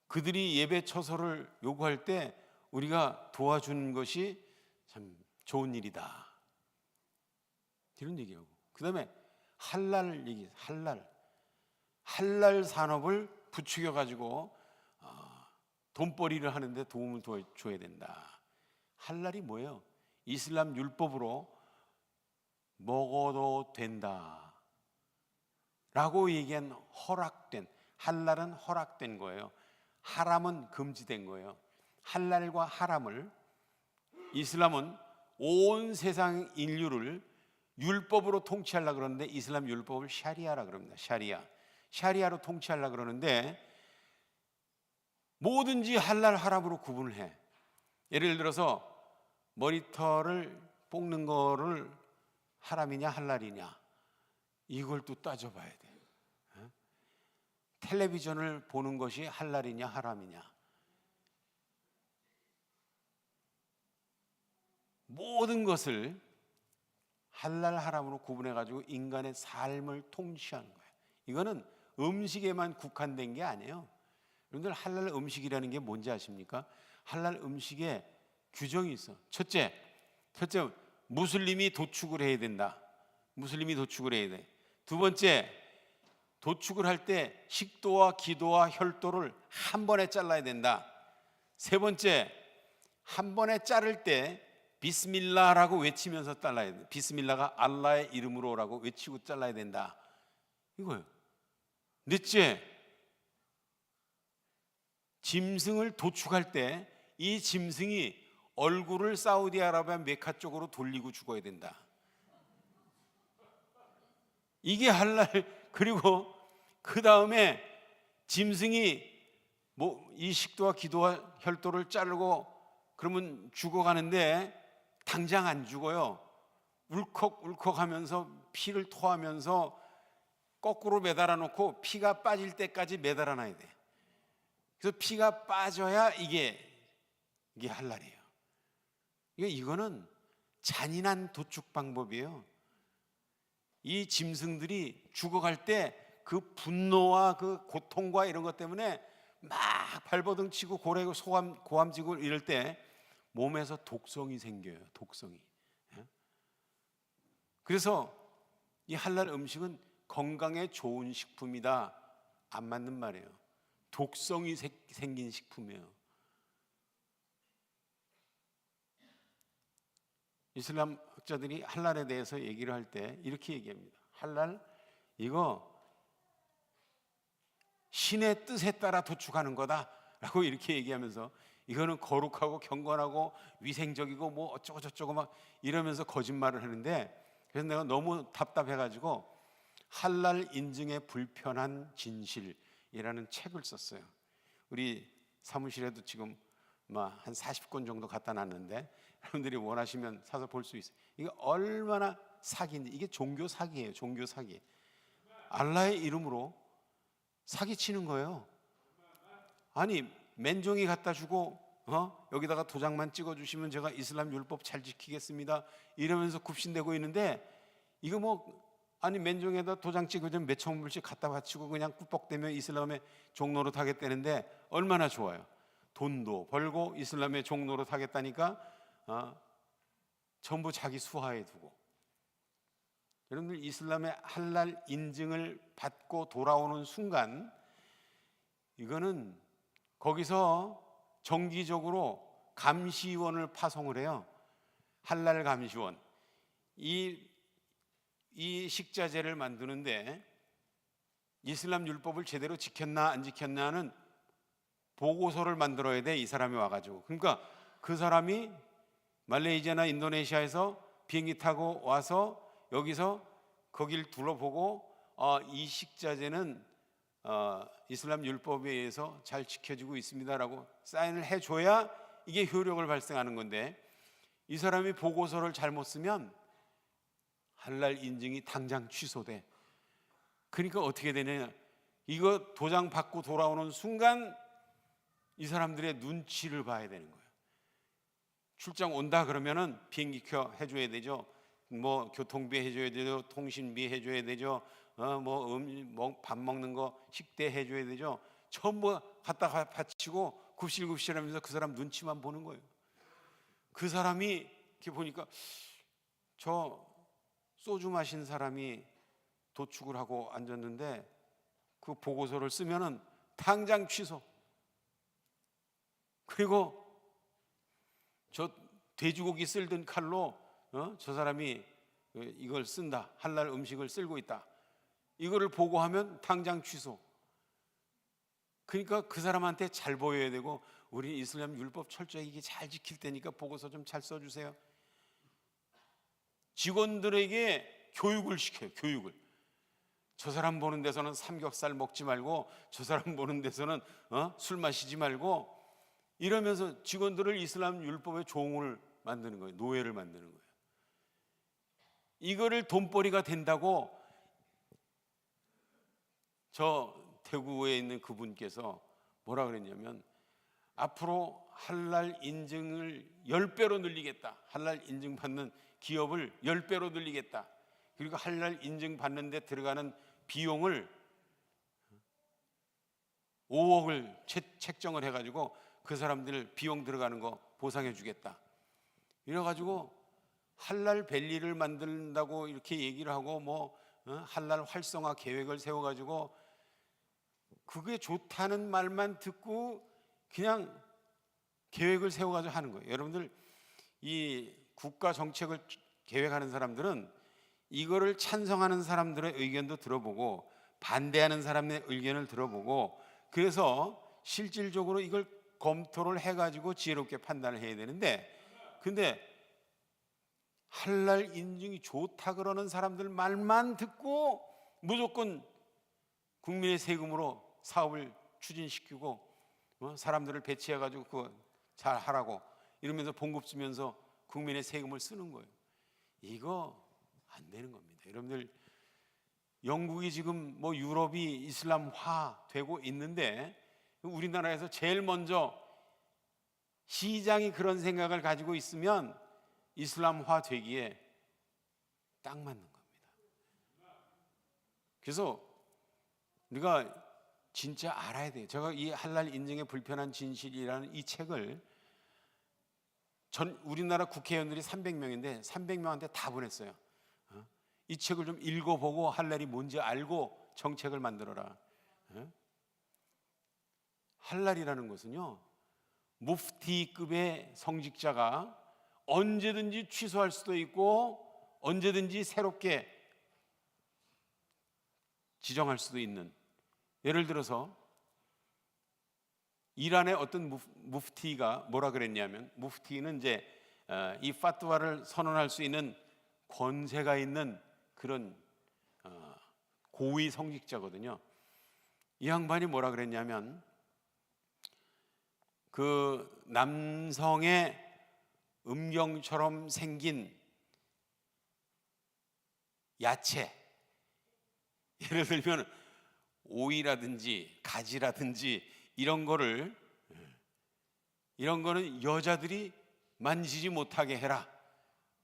그들이 예배 처소를 요구할 때 우리가 도와주는 것이 참 좋은 일이다. 이런 얘기하고, 그 다음에 할랄 얘기, 할랄 산업을 부추겨 가지고 돈벌이를 하는데 도움을 줘야 된다. 할랄이 뭐예요? 이슬람 율법으로 먹어도 된다 라고 얘기한, 허락된, 할랄은 허락된 거예요. 하람은 금지된 거예요. 할랄과 하람을, 이슬람은 온 세상 인류를 율법으로 통치하려고 그러는데, 이슬람 율법을 샤리아라 그럽니다. 샤리아로 통치하려고 그러는데 뭐든지 할랄 하람으로 구분을 해. 예를 들어서 머리털을 뽑는 거를 하람이냐 할랄이냐, 이걸 또 따져봐야 돼. 텔레비전을 보는 것이 할랄이냐 하람이냐, 모든 것을 할랄 하람으로 구분해 가지고 인간의 삶을 통치하는 거예요. 이거는 음식에만 국한된 게 아니에요. 여러분들, 할랄 음식이라는 게 뭔지 아십니까? 할랄 음식에 규정이 있어. 첫째, 무슬림이 도축을 해야 된다. 무슬림이 도축을 해야 돼. 두 번째, 도축을 할 때 식도와 기도와 혈도를 한 번에 잘라야 된다. 세 번째, 한 번에 자를 때 비스밀라라고 외치면서 잘라야 돼. 비스밀라가 알라의 이름으로라고 외치고 잘라야 된다. 이거예요. 넷째, 짐승을 도축할 때 이 짐승이 얼굴을 사우디아라비아 메카 쪽으로 돌리고 죽어야 된다. 이게 할랄. 그리고 그 다음에 짐승이 이 식도와 기도와 혈도를 자르고 그러면 죽어가는데 당장 안 죽어요. 울컥울컥 하면서 피를 토하면서 거꾸로 매달아 놓고 피가 빠질 때까지 매달아 놔야 돼. 그래서 피가 빠져야 이게 할랄이에요. 이거는 잔인한 도축 방법이에요. 이 짐승들이 죽어갈 때 그 분노와 그 고통과 이런 것 때문에 막 발버둥 치고 고함지고 이럴 때 몸에서 독성이 생겨요. 독성이. 그래서 이 할랄 음식은 건강에 좋은 식품이다, 안 맞는 말이에요. 독성이 생긴 식품이에요. 이슬람 학자들이 할랄에 대해서 얘기를 할 때 이렇게 얘기합니다. 할랄, 이거 신의 뜻에 따라 도축하는 거다라고 이렇게 얘기하면서, 이거는 거룩하고 경건하고 위생적이고 뭐 어쩌고 저쩌고 막 이러면서 거짓말을 하는데, 그래서 내가 너무 답답해가지고 할랄 인증의 불편한 진실이라는 책을 썼어요. 우리 사무실에도 지금 한 40권 정도 갖다 놨는데 여러분들이 원하시면 사서 볼 수 있어요. 이게 얼마나 사기인지. 이게 종교 사기예요. 종교 사기. 알라의 이름으로 사기치는 거예요. 아니, 맨종이 갖다 주고 여기다가 도장만 찍어주시면 제가 이슬람 율법 잘 지키겠습니다 이러면서 굽신대고 있는데, 이거 아니 맨종에다 도장 찍어주면 몇천 불씩 갖다 바치고 그냥 꾸벅대면 이슬람의 종로로 하겠다는데 얼마나 좋아요. 돈도 벌고 이슬람의 종로로 하겠다니까 전부 자기 수하에 두고. 여러분들, 이슬람의 할랄 인증을 받고 돌아오는 순간, 이거는 거기서 정기적으로 감시원을 파송을 해요. 할랄 감시원. 이 식자재를 만드는데 이슬람 율법을 제대로 지켰나 안 지켰나는 보고서를 만들어야 돼. 이 사람이 와가지고. 그러니까 그 사람이 말레이시아나 인도네시아에서 비행기 타고 와서 여기서 거길 둘러보고 이 식자재는 이슬람 율법에 의해서 잘 지켜지고 있습니다라고 사인을 해줘야 이게 효력을 발생하는 건데, 이 사람이 보고서를 잘못 쓰면 할랄 인증이 당장 취소돼. 그러니까 어떻게 되느냐, 이거 도장 받고 돌아오는 순간 이 사람들의 눈치를 봐야 되는 거예요. 출장 온다 그러면은 비행기표 해줘야 되죠. 뭐 교통비 해줘야 되죠. 통신비 해줘야 되죠. 밥 먹는 거 식대 해줘야 되죠. 전부 갖다가 바치고 굽실굽실하면서 그 사람 눈치만 보는 거예요. 그 사람이 이렇게 보니까 저 소주 마신 사람이 도축을 하고 앉았는데 그 보고서를 쓰면은 당장 취소. 그리고 저 돼지고기 쓸던 칼로 저 사람이 이걸 쓴다, 할랄 음식을 쓸고 있다, 이거를 보고하면 당장 취소. 그러니까 그 사람한테 잘 보여야 되고, 우리 이슬람 율법 철저히 이게 잘 지킬 테니까 보고서 좀 잘 써주세요. 직원들에게 교육을 시켜요. 교육을. 저 사람 보는 데서는 삼겹살 먹지 말고, 저 사람 보는 데서는 술 마시지 말고, 이러면서 직원들을 이슬람 율법의 종을 만드는 거예요. 노예를 만드는 거예요. 이거를 돈벌이가 된다고 저 대구에 있는 그분께서 뭐라 그랬냐면, 앞으로 할랄 인증을 10배로 늘리겠다. 할랄 인증 받는 기업을 10배로 늘리겠다. 그리고 할랄 인증 받는 데 들어가는 비용을 5억을 책정을 해가지고 그 사람들 비용 들어가는 거 보상해 주겠다. 이래가지고 할랄 밸리를 만든다고 이렇게 얘기를 하고, 할랄 활성화 계획을 세워가지고, 그게 좋다는 말만 듣고 그냥 계획을 세워가지고 하는 거예요. 여러분들, 이 국가 정책을 계획하는 사람들은 이거를 찬성하는 사람들의 의견도 들어보고 반대하는 사람의 의견을 들어보고, 그래서 실질적으로 이걸 검토를 해가지고 지혜롭게 판단을 해야 되는데, 근데 할랄 인증이 좋다 그러는 사람들 말만 듣고 무조건 국민의 세금으로 사업을 추진시키고 사람들을 배치해가지고 그거 잘 하라고 이러면서 봉급 주면서 국민의 세금을 쓰는 거예요. 이거 안 되는 겁니다. 여러분들, 영국이 지금 유럽이 이슬람화 되고 있는데, 우리나라에서 제일 먼저 시장이 그런 생각을 가지고 있으면 이슬람화 되기에 딱 맞는 겁니다. 그래서 우리가 진짜 알아야 돼요. 제가 이 할랄 인증의 불편한 진실이라는 이 책을 우리나라 국회의원들이 300명인데 300명한테 다 보냈어요. 이 책을 좀 읽어보고 할랄이 뭔지 알고 정책을 만들어라. 할랄이라는 것은요, 무프티급의 성직자가 언제든지 취소할 수도 있고 언제든지 새롭게 지정할 수도 있는, 예를 들어서 이란의 어떤 무프티가 뭐라 그랬냐면, 무프티는 이제 이 파트와를 선언할 수 있는 권세가 있는 그런 고위 성직자거든요. 이 양반이 뭐라 그랬냐면, 그 남성의 음경처럼 생긴 야채, 예를 들면 오이라든지 가지라든지 이런 거는 여자들이 만지지 못하게 해라.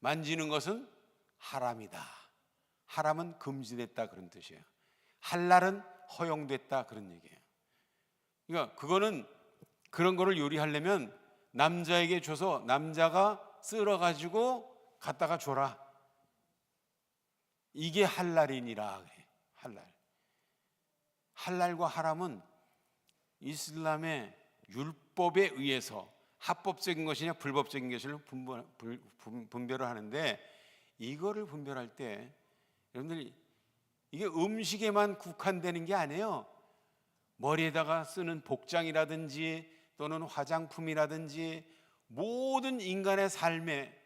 만지는 것은 하람이다. 하람은 금지됐다, 그런 뜻이에요. 할랄은 허용됐다, 그런 얘기예요. 그러니까 그거는 그런 거를 요리하려면 남자에게 줘서 남자가 쓸어가지고 갖다가 줘라. 이게 할랄이니라 그래. 할랄과 하람은 이슬람의 율법에 의해서 합법적인 것이냐 불법적인 것을 분별을 하는데, 이거를 분별할 때 여러분들이 이게 음식에만 국한되는 게 아니에요. 머리에다가 쓰는 복장이라든지 또는 화장품이라든지 모든 인간의 삶의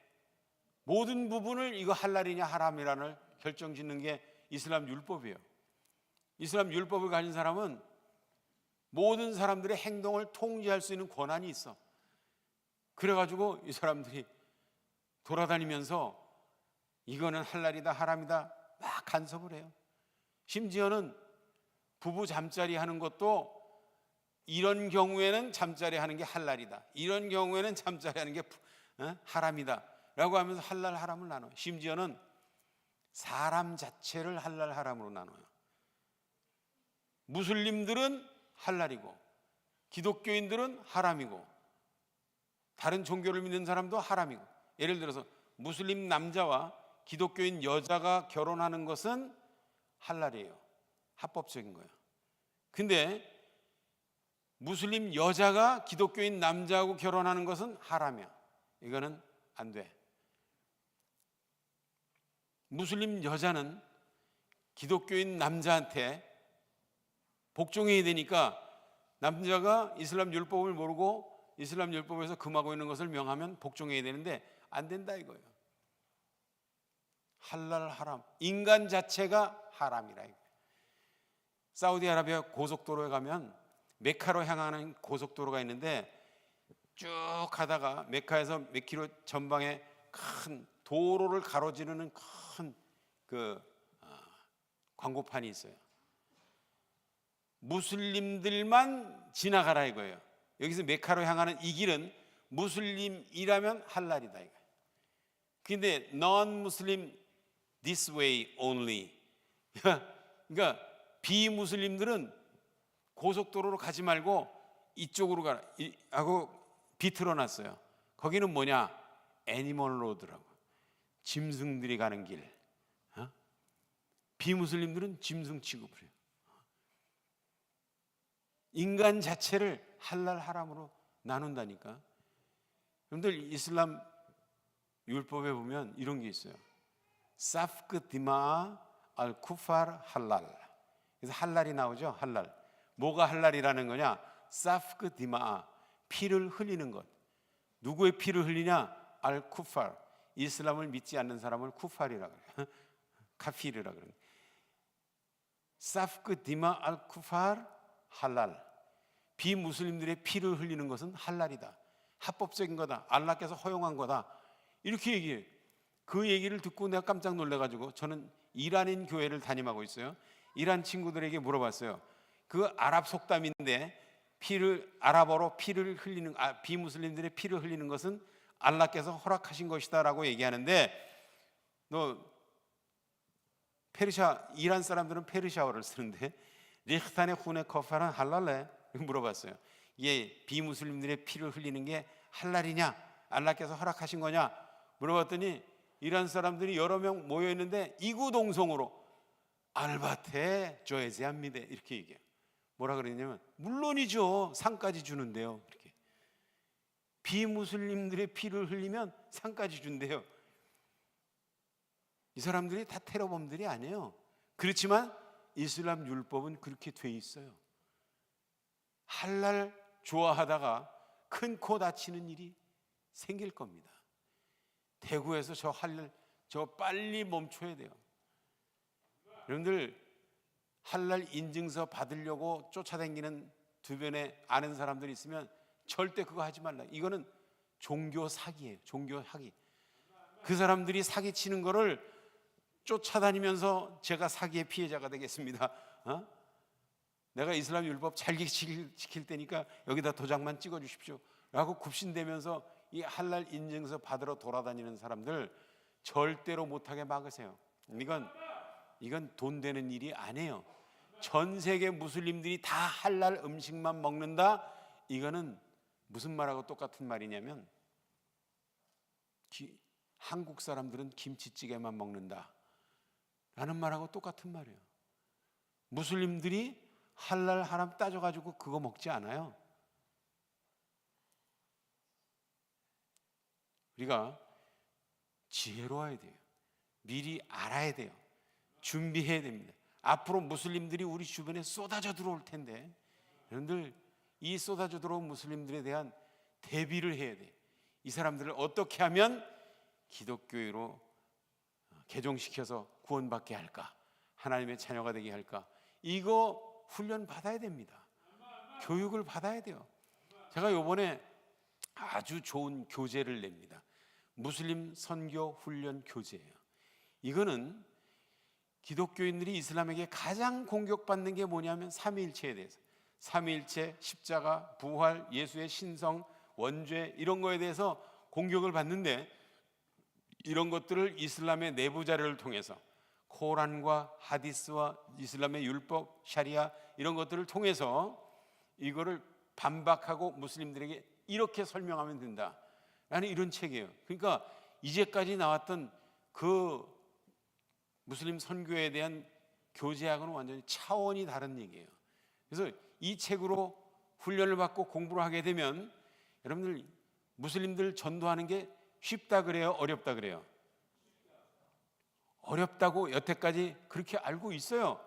모든 부분을 이거 할랄이냐 하람이라는 결정짓는 게 이슬람 율법이에요. 이슬람 율법을 가진 사람은 모든 사람들의 행동을 통제할 수 있는 권한이 있어. 그래가지고 이 사람들이 돌아다니면서 이거는 할랄이다 하람이다 막 간섭을 해요. 심지어는 부부 잠자리 하는 것도 이런 경우에는 잠자리 하는 게 할랄이다, 이런 경우에는 잠자리 하는 게 하람이다 라고 하면서 할랄 하람을 나눠요. 심지어는 사람 자체를 할랄 하람으로 나눠요. 무슬림들은 할랄이고 기독교인들은 하람이고 다른 종교를 믿는 사람도 하람이고, 예를 들어서 무슬림 남자와 기독교인 여자가 결혼하는 것은 할랄이에요. 합법적인 거예요. 근데 무슬림 여자가 기독교인 남자하고 결혼하는 것은 하람이야. 이거는 안 돼. 무슬림 여자는 기독교인 남자한테 복종해야 되니까 남자가 이슬람 율법을 모르고 이슬람 율법에서 금하고 있는 것을 명하면 복종해야 되는데 안 된다 이거예요. 할랄 하람, 인간 자체가 하람이라 이거예요. 사우디아라비아 고속도로에 가면 메카로 향하는 고속도로가 있는데 쭉 가다가 메카에서 몇 킬로 전방에 큰 도로를 가로지르는 큰 광고판이 있어요. 무슬림들만 지나가라 이거예요. 여기서 메카로 향하는 이 길은 무슬림이라면 할랄이다 이거예요. 근데 non-Muslim this way only. 그러니까 비무슬림들은 고속도로로 가지 말고 이쪽으로 가라 하고 비틀어 놨어요. 거기는 뭐냐? 애니멀 로드라고, 짐승들이 가는 길. 비무슬림들은 짐승 취급을 해요. 인간 자체를 할랄 하람으로 나눈다니까. 여러분들 이슬람 율법에 보면 이런 게 있어요. 사프크 디마 알 쿠파르 할랄. 그래서 할랄이 나오죠. 할랄. 뭐가 할랄이라는 거냐? 사프크 디마, 피를 흘리는 것. 누구의 피를 흘리냐? 알 쿠파르. 이슬람을 믿지 않는 사람을 쿠파리라 그래요. 카피르라 그래요. 사프크 디마 알 쿠파르 할랄. 비무슬림들의 피를 흘리는 것은 할랄이다, 합법적인 거다, 알라께서 허용한 거다, 이렇게 얘기해요. 그 얘기를 듣고 내가 깜짝 놀라가지고, 저는 이란인 교회를 담임하고 있어요. 이란 친구들에게 물어봤어요. 그 아랍 속담인데 아랍어로 피를 흘리는, 비무슬림들의 피를 흘리는 것은 알라께서 허락하신 것이다 라고 얘기하는데, 너 페르시아, 이란 사람들은 페르시아어를 쓰는데 리흐탄의 훈의 커파는 할랄래? 물어봤어요. 이게 비무슬림들의 피를 흘리는 게 할랄이냐, 알라께서 허락하신 거냐 물어봤더니 이란 사람들이 여러 명 모여 있는데 이구동성으로 알바테 조에제합니다 이렇게 얘기해요. 뭐라 그랬냐면 물론이죠, 상까지 주는데요. 이렇게 비무슬림들의 피를 흘리면 상까지 준대요. 이 사람들이 다 테러범들이 아니에요. 그렇지만 이슬람 율법은 그렇게 돼 있어요. 할랄 좋아하다가 큰 코 다치는 일이 생길 겁니다. 대구에서 저 할랄 저 빨리 멈춰야 돼요. 여러분들 할랄 인증서 받으려고 쫓아다니는 주변에 아는 사람들이 있으면 절대 그거 하지 말라. 이거는 종교 사기예요. 종교 사기. 그 사람들이 사기치는 거를 쫓아다니면서 제가 사기의 피해자가 되겠습니다. 내가 이슬람 율법 잘 지킬 테니까 여기다 도장만 찍어 주십시오 라고 굽신대면서 이 할랄 인증서 받으러 돌아다니는 사람들 절대로 못하게 막으세요. 이건 돈 되는 일이 아니에요. 전 세계 무슬림들이 다 할랄 음식만 먹는다, 이거는 무슨 말하고 똑같은 말이냐면 한국 사람들은 김치찌개만 먹는다 라는 말하고 똑같은 말이에요. 무슬림들이 할랄 하람 따져가지고 그거 먹지 않아요. 우리가 지혜로워야 돼요. 미리 알아야 돼요. 준비해야 됩니다. 앞으로 무슬림들이 우리 주변에 쏟아져 들어올 텐데, 여러분들 이 쏟아져 들어온 무슬림들에 대한 대비를 해야 돼요. 이 사람들을 어떻게 하면 기독교로 개종시켜서 구원받게 할까, 하나님의 자녀가 되게 할까, 이거 훈련 받아야 됩니다. 교육을 받아야 돼요. 제가 요번에 아주 좋은 교재를 냅니다. 무슬림 선교 훈련 교재예요. 이거는 기독교인들이 이슬람에게 가장 공격받는 게 뭐냐면 삼위일체에 대해서, 삼위일체, 십자가, 부활, 예수의 신성, 원죄, 이런 거에 대해서 공격을 받는데, 이런 것들을 이슬람의 내부 자료를 통해서 코란과 하디스와 이슬람의 율법, 샤리아, 이런 것들을 통해서 이거를 반박하고 무슬림들에게 이렇게 설명하면 된다 라는 이런 책이에요. 그러니까 이제까지 나왔던 그 무슬림 선교에 대한 교재하고는 완전히 차원이 다른 얘기예요. 그래서 이 책으로 훈련을 받고 공부를 하게 되면 여러분들 무슬림들 전도하는 게 쉽다 그래요? 어렵다 그래요? 어렵다고 여태까지 그렇게 알고 있어요.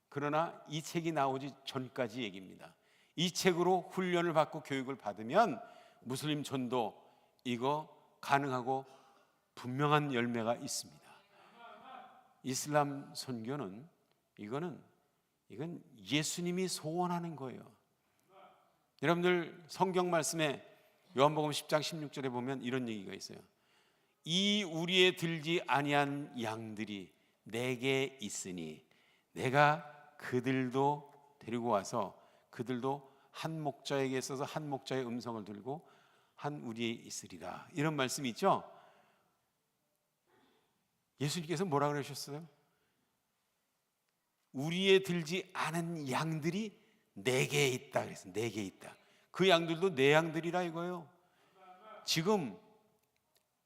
그러나 이 책이 나오기 전까지 얘기입니다. 이 책으로 훈련을 받고 교육을 받으면 무슬림 전도 이거 가능하고 분명한 열매가 있습니다. 이슬람 선교는 이건 예수님이 소원하는 거예요. 여러분들 성경 말씀에 요한복음 10장 16절에 보면 이런 얘기가 있어요. 이 우리에 들지 아니한 양들이 내게 있으니 내가 그들도 데리고 와서 그들도 한 목자에게 있어서 한 목자의 음성을 들고 한 우리에 있으리라. 이런 말씀이 있죠. 예수님께서 뭐라 그러셨어요? 우리에 들지 않은 양들이 내게 있다 그랬어요. 내게 있다. 그 양들도 내 양들이라 이거예요. 지금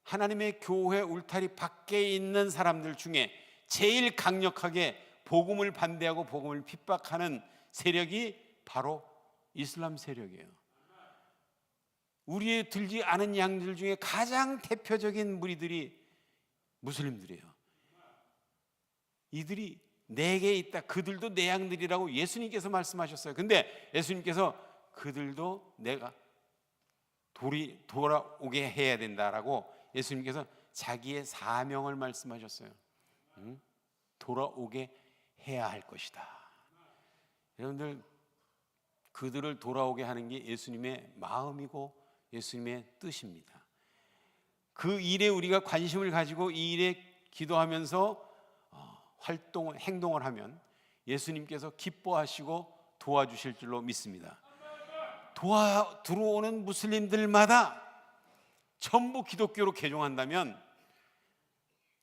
하나님의 교회 울타리 밖에 있는 사람들 중에 제일 강력하게 복음을 반대하고 복음을 핍박하는 세력이 바로 이슬람 세력이에요. 우리에 들지 않은 양들 중에 가장 대표적인 무리들이 무슬림들이에요. 이들이 내게 있다. 그들도 내 양들이라고 예수님께서 말씀하셨어요. 근데 예수님께서 그들도 내가 돌아오게 해야 된다라고 예수님께서 자기의 사명을 말씀하셨어요. 돌아오게 해야 할 것이다. 여러분들 그들을 돌아오게 하는 게 예수님의 마음이고 예수님의 뜻입니다. 그 일에 우리가 관심을 가지고 이 일에 기도하면서 행동을 하면 예수님께서 기뻐하시고 도와주실 줄로 믿습니다. 들어오는 무슬림들마다 전부 기독교로 개종한다면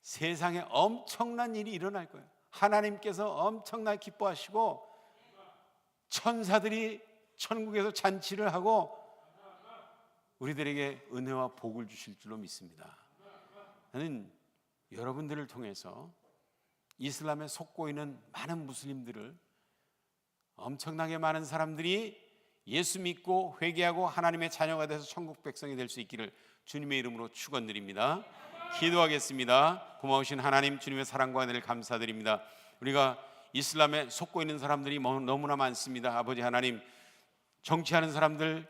세상에 엄청난 일이 일어날 거예요. 하나님께서 엄청나게 기뻐하시고 천사들이 천국에서 잔치를 하고 우리들에게 은혜와 복을 주실 줄로 믿습니다. 나는 여러분들을 통해서 이슬람에 속고 있는 많은 무슬림들을, 엄청나게 많은 사람들이 예수 믿고 회개하고 하나님의 자녀가 돼서 천국 백성이 될 수 있기를 주님의 이름으로 축원드립니다. 기도하겠습니다. 고마우신 하나님, 주님의 사랑과 은혜를 감사드립니다. 우리가 이슬람에 속고 있는 사람들이 너무나 많습니다. 아버지 하나님, 정치하는 사람들,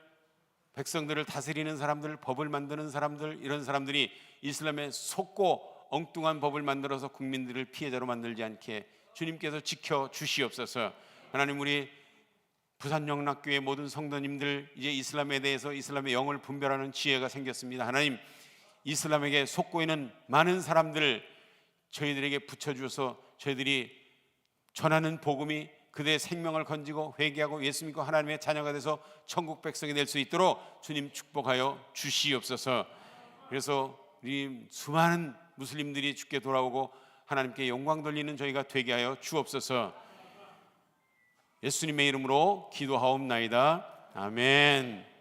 백성들을 다스리는 사람들, 법을 만드는 사람들, 이런 사람들이 이슬람에 속고 엉뚱한 법을 만들어서 국민들을 피해자로 만들지 않게 주님께서 지켜 주시옵소서. 하나님, 우리 부산영락교회 모든 성도님들 이제 이슬람에 대해서 이슬람의 영을 분별하는 지혜가 생겼습니다. 하나님, 이슬람에게 속고 있는 많은 사람들을 저희들에게 붙여주셔서 저희들이 전하는 복음이 그들의 생명을 건지고 회개하고 예수 믿고 하나님의 자녀가 돼서 천국 백성이 될 수 있도록 주님 축복하여 주시옵소서. 그래서 우리 수많은 무슬림들이 주께 돌아오고 하나님께 영광 돌리는 저희가 되게 하여 주옵소서. 예수님의 이름으로 기도하옵나이다. 아멘.